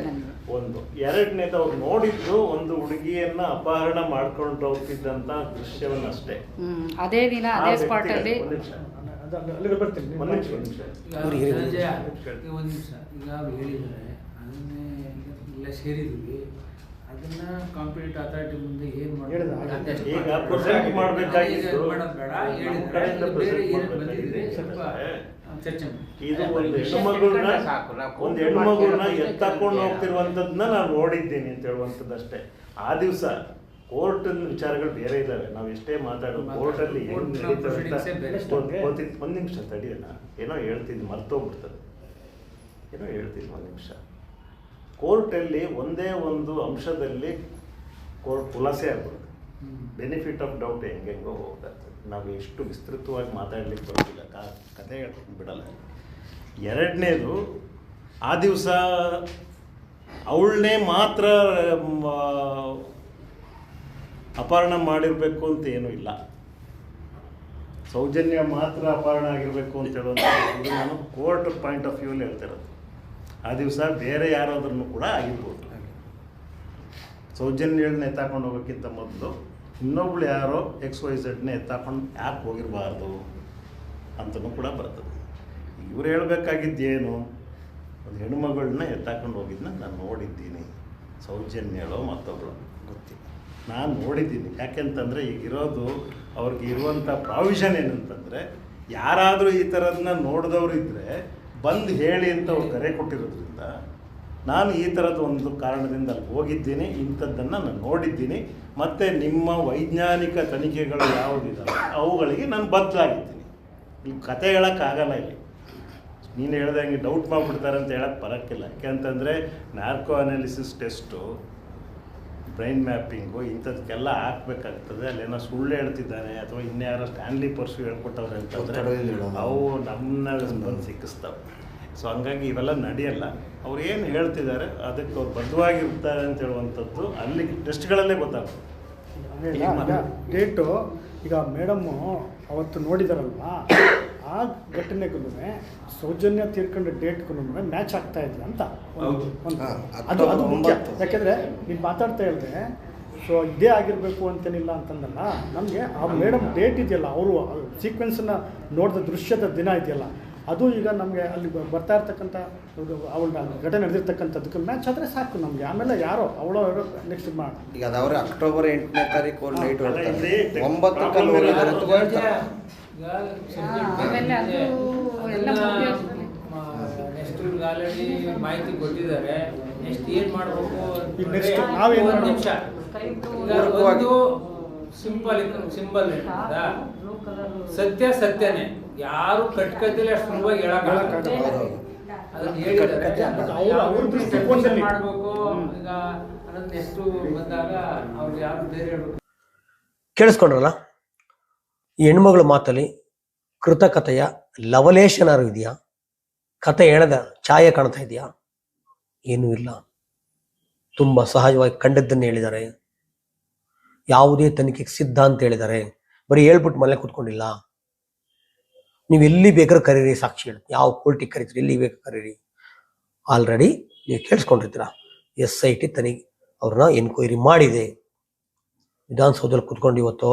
ನನಗೆ. ಒಂದು. ಎರಡನೇದು ಅವ್ರು ನೋಡಿದ್ದು ಒಂದು ಹುಡುಗಿಯನ್ನ ಅಪಹರಣ ಮಾಡ್ಕೊಂಡು ಹೋಗ್ತಿದ್ದಂಥ ದೃಶ್ಯವನ್ನಷ್ಟೇ. ಅದೇ ದಿನ ಅದೇ ಸ್ಪಾಟಲ್ಲಿ ಅಲ್ಲಿಗೆ ಬರ್ತೀನಿ. ಒಂದು ನಿಮಿಷ ಈಗ ಅವ್ರು ಹೇಳಿದ್ದಾರೆ, ಅದನ್ನೇ ಇಲ್ಲ ಸೇರಿದ್ವಿ, ಅದನ್ನ ಕಾಂಪಿಟೇಟ್ ಅಥಾರಿಟಿ ಮುಂದೆ ಏನು ಪ್ರೆಸೆಂಟ್ ಮಾಡಬೇಕಾಗಿತ್ತು. ಇದು ಒಂದು ಹೆಣ್ಮಗುನ ಎತ್ತಕೊಂಡು ಹೋಗ್ತಿರುವಂಥದ್ದನ್ನ ನಾನು ನೋಡಿದ್ದೀನಿ ಅಂತ ಹೇಳುವಂಥದ್ದಷ್ಟೇ. ಆ ದಿವಸ ಕೋರ್ಟಿನ ವಿಚಾರಗಳು ಬೇರೆ ಇದ್ದಾವೆ. ನಾವು ಎಷ್ಟೇ ಮಾತಾಡೋದು ಕೋರ್ಟಲ್ಲಿ ಏನು ನಡೀತದೆ ಒಂದು ನಿಮಿಷ ತಡಿಯೋಣ. ಏನೋ ಹೇಳ್ತಿದ್ದು ಮರ್ತೋಗ್ಬಿಡ್ತದೆ. ಒಂದು ನಿಮಿಷ. ಕೋರ್ಟಲ್ಲಿ ಒಂದೇ ಒಂದು ಅಂಶದಲ್ಲಿ ಕೋರ್ಟ್ ಖುಲಾಸೆ ಆಗ್ಬಿಡುತ್ತೆ. ಬೆನಿಫಿಟ್ ಆಫ್ ಡೌಟ್ ಹೆಂಗೆಂಗೋ ಹೋಗ್ತದೆ. ನಾವು ಎಷ್ಟು ವಿಸ್ತೃತವಾಗಿ ಮಾತಾಡ್ಲಿಕ್ಕೆ ಬರೋದಿಲ್ಲ, ಕಥೆ ಹೇಳ್ಕೊಂಡು ಬಿಡಲ್ಲ. ಎರಡನೇದು, ಆ ದಿವಸ ಅವಳನ್ನೇ ಮಾತ್ರ ಅಪಹರಣ ಮಾಡಿರಬೇಕು ಅಂತ ಏನೂ ಇಲ್ಲ. ಸೌಜನ್ಯ ಮಾತ್ರ ಅಪಹರಣ ಆಗಿರಬೇಕು ಅಂತ ಹೇಳುವಂಥ ಇದು ನಾನು ಕೋರ್ಟ್ ಪಾಯಿಂಟ್ ಆಫ್ ವ್ಯೂಲ್ಲಿ ಹೇಳ್ತಿರೋದು. ಆ ದಿವಸ ಬೇರೆ ಯಾರಾದ್ರೂ ಕೂಡ ಆಗಿರ್ಬೋದು. ಸೌಜನ್ಯಗಳನ್ನ ಎತ್ತಾಕೊಂಡು ಹೋಗೋಕ್ಕಿಂತ ಮೊದಲು ಇನ್ನೊಬ್ಳು ಯಾರೋ XYZನೇ ಎತ್ತಾಕೊಂಡು ಯಾಕೆ ಹೋಗಿರಬಾರ್ದು ಅಂತಲೂ ಕೂಡ ಬರ್ತದೆ. ಇವ್ರು ಹೇಳಬೇಕಾಗಿದ್ದೇನು, ಒಂದು ಹೆಣ್ಣುಮಗಳನ್ನ ಎತ್ತಾಕೊಂಡು ಹೋಗಿದ್ದನ್ನ ನಾನು ನೋಡಿದ್ದೀನಿ. ಸೌಜನ್ಯಳೋ ಮತ್ತೊಬ್ಬಳು ಗೊತ್ತಿಲ್ಲ, ನಾನು ನೋಡಿದ್ದೀನಿ. ಯಾಕೆಂತಂದರೆ ಈಗಿರೋದು ಅವ್ರಿಗೆ ಇರುವಂಥ ಪ್ರಾವಿಷನ್ ಏನಂತಂದರೆ, ಯಾರಾದರೂ ಈ ಥರದನ್ನ ನೋಡಿದವರು ಇದ್ದರೆ ಬಂದು ಹೇಳಿ ಅಂತ ಅವ್ರು ಕರೆ ಕೊಟ್ಟಿರೋದ್ರಿಂದ ನಾನು ಈ ಥರದ ಒಂದು ಕಾರಣದಿಂದ ಅಲ್ಲಿ ಹೋಗಿದ್ದೀನಿ, ಇಂಥದ್ದನ್ನು ನಾನು ನೋಡಿದ್ದೀನಿ, ಮತ್ತು ನಿಮ್ಮ ವೈಜ್ಞಾನಿಕ ತನಿಖೆಗಳು ಯಾವುದಿದ್ದಾವೆ ಅವುಗಳಿಗೆ ನಾನು ಬದಲಾಗಿದ್ದೀನಿ. ಈ ಕತೆ ಹೇಳೋಕ್ಕಾಗಲ್ಲ. ಇಲ್ಲಿ ನೀನು ಹೇಳ್ದಂಗೆ ಡೌಟ್ ಮಾಡಿಬಿಡ್ತಾರೆ ಅಂತ ಹೇಳೋಕ್ಕೆ ಬರೋಕ್ಕಿಲ್ಲ. ಯಾಕೆಂತಂದರೆ narco analysis test, brain mapping ಇಂಥದಕ್ಕೆಲ್ಲ ಹಾಕಬೇಕಾಗ್ತದೆ. ಅಲ್ಲೇನೋ ಸುಳ್ಳು ಹೇಳ್ತಿದ್ದಾನೆ ಅಥವಾ ಇನ್ಯಾರೋ ಸ್ಟ್ಯಾನ್ಲಿ ಪರ್ಸು ಹೇಳ್ಕೊಟ್ಟವ್ರೆ ಅಂತಂದರೆ ಅವು ನಮ್ಮನ್ನ ಬಂದು ಸಿಕ್ಕಿಸ್ತವೆ. ಸೊ ಹಂಗಾಗಿ ಇವೆಲ್ಲ ನಡೆಯಲ್ಲ. ಅವ್ರು ಏನು ಹೇಳ್ತಿದ್ದಾರೆ ಅದಕ್ಕೆ ಅವ್ರು ಬದ್ಧವಾಗಿರ್ತಾರೆ ಅಂತ ಹೇಳುವಂಥದ್ದು ಅಲ್ಲಿ ಟೆಸ್ಟ್ಗಳಲ್ಲೇ ಗೊತ್ತಾಗ್ತದೆ. ಡೇಟು ಈಗ ಮೇಡಮ್ಮು ಅವತ್ತು ನೋಡಿದಾರಲ್ವಾ, ಆ ಘಟನೆಗೂ ಸೌಜನ್ಯ ತೀರ್ಕೊಂಡ ಡೇಟ್ಗೂ ಮ್ಯಾಚ್ ಆಗ್ತಾ ಇದೆ ಅಂತ ಅದು ಮುಖ್ಯ. ಯಾಕೆಂದರೆ ನೀನು ಮಾತಾಡ್ತಾ ಹೇಳಿದೆ, ಸೊ ಇದೇ ಆಗಿರಬೇಕು ಅಂತೇನಿಲ್ಲ ಅಂತಂದಲ್ಲ. ನಮಗೆ ಆ ಮೇಡಮ್ ಡೇಟ್ ಇದೆಯಲ್ಲ, ಅವರು ಸೀಕ್ವೆನ್ಸನ್ನು ನೋಡಿದ ದೃಶ್ಯದ ದಿನ ಇದೆಯಲ್ಲ, ಅದು ಈಗ ನಮಗೆ ಅಲ್ಲಿ ಬರ್ತಾ ಇರ್ತಕ್ಕಂಥ ಅವಳ ಘಟನೆ ನಡೆದಿರ್ತಕ್ಕಂಥದ್ದಕ್ಕೆ ಮ್ಯಾಚ್ ಆದರೆ ಸಾಕು ನಮಗೆ. ಆಮೇಲೆ ಯಾರೋ ಅವಳು ನೆಕ್ಸ್ಟ್ ಮಾಡಿ ಈಗ ಅದಾವ್ರೆ ಅಕ್ಟೋಬರ್ 8ನೇ ತಾರೀಕು ನೈಟ್ ಆಮೇಲೆ ಅದು ಎಲ್ಲ ನೆಕ್ಸ್ಟ್ ಆಲ್ರೆಡಿ ಮಾಹಿತಿ ಕೊಟ್ಟಿದ್ದಾರೆ. ನೆಕ್ಸ್ಟ್ ಏನು ಮಾಡಬೇಕು ನೆಕ್ಸ್ಟ್ ನಾವೇನು ಒಂದು ನಿಮಿಷ. ಒಂದು ಸಿಂಬಲ್ ಸತ್ಯನೇ, ಯಾರು ಕಟ್ಕತಿಲ್ಲ ಅಷ್ಟು ಸುಲಭವಾಗಿ ಹೇಳಕ್ಕಾಗಲ್ಲ. ಅದನ್ನ ಹೇಳಿದ್ದಾರೆ ಮಾಡಬೇಕು ಈಗ ಅನ್ನೋದು ನೆಕ್ಸ್ಟ್ ಬಂದಾಗ ಅವ್ರು ಯಾರು ಬೇರೆ ಹೇಳ್ಬೇಕು. ಕೇಳಿಸ್ಕೊಂಡ್ರಲ್ಲ, ಈ ಹೆಣ್ಮಗಳ ಮಾತಲ್ಲಿ ಕೃತಕತೆಯ ಲವಲೇಶನಾರು ಇದೆಯಾ? ಕತೆ ಎಳೆದ ಛಾಯೆ ಕಾಣ್ತಾ ಇದೆಯಾ? ಏನೂ ಇಲ್ಲ. ತುಂಬ ಸಹಜವಾಗಿ ಕಂಡದ್ದನ್ನು ಹೇಳಿದ್ದಾರೆ. ಯಾವುದೇ ತನಿಖೆಗೆ ಸಿದ್ಧ ಅಂತ ಹೇಳಿದ್ದಾರೆ. ಬರೀ ಹೇಳ್ಬಿಟ್ಟು ಮನೆ ಕೂತ್ಕೊಂಡಿಲ್ಲ. ನೀವು ಎಲ್ಲಿ ಬೇಕಾದ್ರೂ ಕರೀರಿ ಸಾಕ್ಷಿ ಹೇಳಿ, ಯಾವ ಕೋರ್ಟಿಗೆ ಕರೀತೀರಿ, ಎಲ್ಲಿ ಬೇಕಾದ್ರೂ ಕರೀರಿ. ಆಲ್ರೆಡಿ ನೀವು ಕೇಳಿಸ್ಕೊಂಡಿರ್ತೀರ, SIT ತನಿಖೆ ಅವ್ರನ್ನ ಎನ್ಕ್ವೈರಿ ಮಾಡಿದೆ. ವಿಧಾನಸೌಧದಲ್ಲಿ ಕೂತ್ಕೊಂಡು ಇವತ್ತು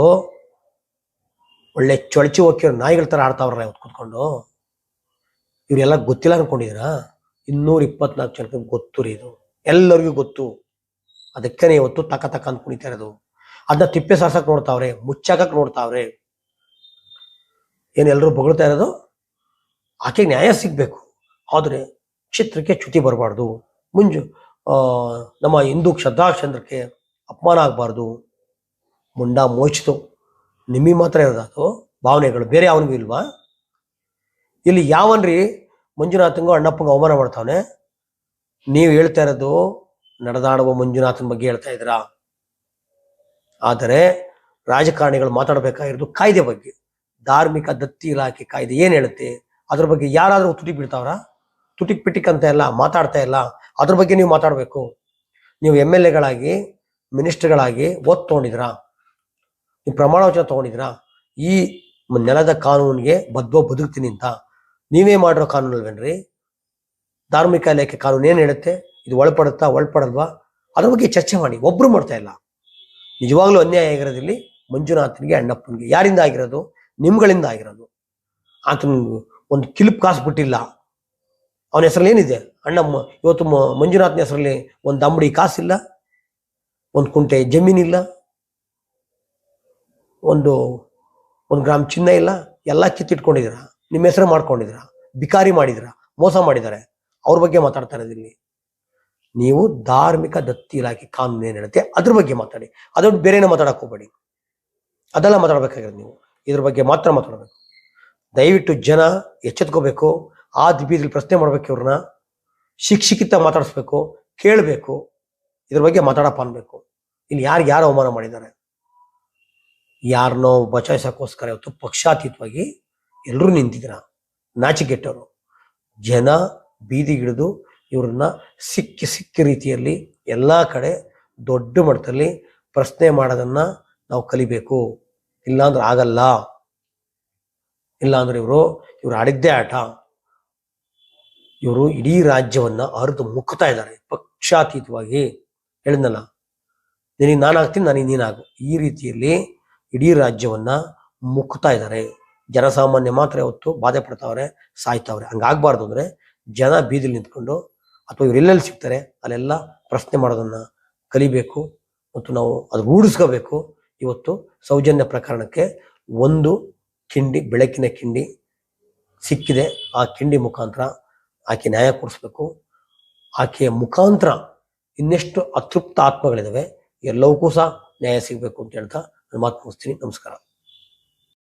ಒಳ್ಳೆ ಚೊಳಚಿ ಹೋಗ್ಯೋ ನಾಯಿಗಳ ಥರ ಆಡ್ತಾವ್ರಲ್ಲ ಇವತ್ತು ಕೂತ್ಕೊಂಡು. ಇವರೆಲ್ಲ ಗೊತ್ತಿಲ್ಲ ಅನ್ಕೊಂಡಿದ್ದೀರಾ? 224 ಜನಕ್ಕೆ ಗೊತ್ತು ರೀ, ಇದು ಎಲ್ಲರಿಗೂ ಗೊತ್ತು. ಅದಕ್ಕೇ ಇವತ್ತು ತಕ ಅಂತ ಕುಣಿತಾ ಇರೋದು. ಅದನ್ನ ತಿಪ್ಪೆ ಸಾರ್ಸಕ್ಕೆ ನೋಡ್ತಾವ್ರೆ, ಮುಚ್ಚಾಕಕ್ಕೆ ನೋಡ್ತಾವ್ರೆ. ಏನು ಎಲ್ಲರೂ ಬೊಗಳ್ತಾ ಇರೋದು? ಆಕೆಗೆ ನ್ಯಾಯ ಸಿಗಬೇಕು, ಆದರೆ ಚಿತ್ರಕ್ಕೆ ಚ್ಯುತಿ ಬರಬಾರ್ದು. ನಮ್ಮ ಹಿಂದೂ ಶ್ರದ್ಧಾಚಂದ್ರಕ್ಕೆ ಅಪಮಾನ ಆಗಬಾರ್ದು. ಮುಂಡ ಮೋಚಿತು ನಿಮಗೆ ಮಾತ್ರ ಇರೋದು ಭಾವನೆಗಳು, ಬೇರೆ ಅವನಿಗೂ ಇಲ್ವಾ? ಇಲ್ಲಿ ಯಾವನ್ರಿ ಮಂಜುನಾಥಂಗೂ ಅಣ್ಣಪ್ಪಂಗೂ ಅವಮಾನ ಮಾಡ್ತಾವನೆ? ನೀವು ಹೇಳ್ತಾ ಇರೋದು ನಡೆದಾಡುವ ಮಂಜುನಾಥನ ಬಗ್ಗೆ ಹೇಳ್ತಾ ಇದ್ದೀರಾ. ಆದರೆ ರಾಜಕಾರಣಿಗಳು ಮಾತಾಡಬೇಕಾಗಿರೋದು ಕಾಯ್ದೆ ಬಗ್ಗೆ. ಧಾರ್ಮಿಕ ದತ್ತಿ ಇಲಾಖೆ ಕಾಯ್ದೆ ಏನು ಹೇಳುತ್ತೆ ಅದ್ರ ಬಗ್ಗೆ ಯಾರಾದರೂ ತುಟಿಕ್ ಬಿಡ್ತಾವ್ರ? ತುಟಿಕ್ ಪಿಟಿಕ್ ಅಂತ ಎಲ್ಲ ಮಾತಾಡ್ತಾ ಇಲ್ಲ. ಅದ್ರ ಬಗ್ಗೆ ನೀವು ಮಾತಾಡಬೇಕು. ನೀವು MLAಗಳಾಗಿ ಮಿನಿಸ್ಟರ್ಗಳಾಗಿ ಓದ್ ತೊಗೊಂಡಿದ್ರಾ? ನೀವು ಪ್ರಮಾಣ ವಚನ ತೊಗೊಂಡಿದ್ರಾ? ಈ ನೆಲದ ಕಾನೂನಿಗೆ ಬದುಕ್ತೀನಿ ಅಂತ ನೀವೇ ಮಾಡಿರೋ ಕಾನೂನು ಅಲ್ವೇನ್ರಿ? ಧಾರ್ಮಿಕ ಇಲಾಖೆ ಕಾನೂನು ಏನು ಹೇಳುತ್ತೆ? ಇದು ಒಳಪಡಲ್ವಾ? ಅದ್ರ ಬಗ್ಗೆ ಚರ್ಚೆ ಮಾಡಿ. ಒಬ್ರು ಮಾಡ್ತಾ ಇಲ್ಲ. ನಿಜವಾಗ್ಲೂ ಅನ್ಯಾಯ ಆಗಿರೋದಿಲ್ಲಿ ಮಂಜುನಾಥನಿಗೆ, ಅಣ್ಣಪ್ಪನಿಗೆ. ಯಾರಿಂದ ಆಗಿರೋದು? ನಿಮ್ಗಳಿಂದ ಆಗಿರೋದು. ಆತನಿಗೆ ಒಂದು ಕಿಲಿಪ್ ಕಾಸು ಬಿಟ್ಟಿಲ್ಲ. ಅವನ ಹೆಸರಲ್ಲಿ ಏನಿದೆ? ಇವತ್ತು ಮಂಜುನಾಥನ ಹೆಸರಲ್ಲಿ ಒಂದು ಅಂಬಡಿ ಕಾಸಿಲ್ಲ, ಒಂದು ಕುಂಟೆ ಜಮೀನಿಲ್ಲ, ಒಂದು ಗ್ರಾಮ್ ಚಿನ್ನ ಇಲ್ಲ. ಎಲ್ಲ ಕಿತ್ತಿಟ್ಕೊಂಡಿದ್ದೀರಾ, ನಿಮ್ಮ ಹೆಸರು ಮಾಡ್ಕೊಂಡಿದ್ದೀರಾ, ಬಿಕಾರಿ ಮಾಡಿದ್ದೀರಾ, ಮೋಸ ಮಾಡಿದ್ದಾರೆ. ಅವ್ರ ಬಗ್ಗೆ ಮಾತಾಡ್ತಾ ಇರೋದಿಲ್ಲಿ. ನೀವು ಧಾರ್ಮಿಕ ದತ್ತಿ ಇಲಾಖೆ ಕಾನೂನು ಏನು ಹೇಳುತ್ತೆ ಅದ್ರ ಬಗ್ಗೆ ಮಾತಾಡಿ. ಅದೊಂದು ಬೇರೆನೇ ಮಾತಾಡಕ್ಕೆ ಹೋಗ್ಬೇಡಿ. ಅದೆಲ್ಲ ಮಾತಾಡ್ಬೇಕಾಗಿರೋದು ನೀವು ಇದ್ರ ಬಗ್ಗೆ ಮಾತ್ರ ಮಾತಾಡಬೇಕು. ದಯವಿಟ್ಟು ಜನ ಎಚ್ಚೆತ್ಕೋಬೇಕು. ಬೀದಿಲಿ ಪ್ರಶ್ನೆ ಮಾಡ್ಬೇಕು, ಇವ್ರನ್ನ ಶಿಕ್ಷಿತ ಮಾತಾಡಿಸ್ಬೇಕು, ಕೇಳಬೇಕು, ಇದ್ರ ಬಗ್ಗೆ ಮಾತಾಡಪ್ಪ ಅನ್ಬೇಕು. ಇಲ್ಲಿ ಯಾರು ಅವಮಾನ ಮಾಡಿದ್ದಾರೆ? ಯಾರನ್ನೋ ಬಚಾಯಿಸೋಕ್ಕೋಸ್ಕರ ಇವತ್ತು ಪಕ್ಷಾತೀತವಾಗಿ ಎಲ್ಲರೂ ನಿಂತಿದ್ದೀರ. ನಾಚಿಕೆಟ್ಟವರು. ಜನ ಬೀದಿಗಿಳಿದು ಇವ್ರನ್ನ ಸಿಕ್ಕಿ ರೀತಿಯಲ್ಲಿ ಎಲ್ಲ ಕಡೆ ದೊಡ್ಡ ಮಟ್ಟದಲ್ಲಿ ಪ್ರಶ್ನೆ ಮಾಡೋದನ್ನ ನಾವು ಕಲಿಬೇಕು. ಇಲ್ಲಾಂದ್ರೆ ಆಗಲ್ಲ. ಇಲ್ಲಾಂದ್ರೆ ಇವರು ಆಡಿದ್ದೇ ಆಟ. ಇವರು ಇಡೀ ರಾಜ್ಯವನ್ನ ಅರಿದು ಮುಕ್ತಾ ಇದ್ದಾರೆ ಪಕ್ಷಾತೀತವಾಗಿ. ಹೇಳಿದ್ನಲ್ಲ, ನಿನಗೆ ನಾನಾಗ್ತೀನಿ, ನನಗೆ ನೀನಾಗು. ಈ ರೀತಿಯಲ್ಲಿ ಇಡೀ ರಾಜ್ಯವನ್ನ ಮುಕ್ತಾ ಇದ್ದಾರೆ. ಜನಸಾಮಾನ್ಯ ಮಾತ್ರ ಇವತ್ತು ಬಾಧೆ ಪಡ್ತಾವ್ರೆ, ಸಾಯ್ತಾವ್ರೆ. ಹಂಗಾಗ್ಬಾರ್ದು. ಅಂದ್ರೆ ಜನ ಬೀದಿಲಿ ನಿಂತ್ಕೊಂಡು ಅಥವಾ ಇವ್ರು ಎಲ್ಲೆಲ್ಲಿ ಸಿಗ್ತಾರೆ ಅಲ್ಲೆಲ್ಲ ಪ್ರಶ್ನೆ ಮಾಡೋದನ್ನ ಕಲಿಬೇಕು ಮತ್ತು ನಾವು ಅದು ರೂಢಿಸ್ಕೋಬೇಕು. ಇವತ್ತು ಸೌಜನ್ಯ ಪ್ರಕರಣಕ್ಕೆ ಒಂದು ಕಿಂಡಿ, ಬೆಳಕಿನ ಕಿಂಡಿ ಸಿಕ್ಕಿದೆ. ಆ ಕಿಂಡಿ ಮುಖಾಂತರ ಆಕೆ ನ್ಯಾಯ ಕೊಡಿಸ್ಬೇಕು. ಆಕೆಯ ಮುಖಾಂತರ ಇನ್ನೆಷ್ಟು ಅತೃಪ್ತ ಆತ್ಮಗಳಿದಾವೆ, ಎಲ್ಲವಕ್ಕೂ ಸಹ ನ್ಯಾಯ ಸಿಗಬೇಕು ಅಂತ ಹೇಳ್ತಾ ನಾನು ಮಾತು ಮುಗಿಸ್ತೀನಿ. ನಮಸ್ಕಾರ.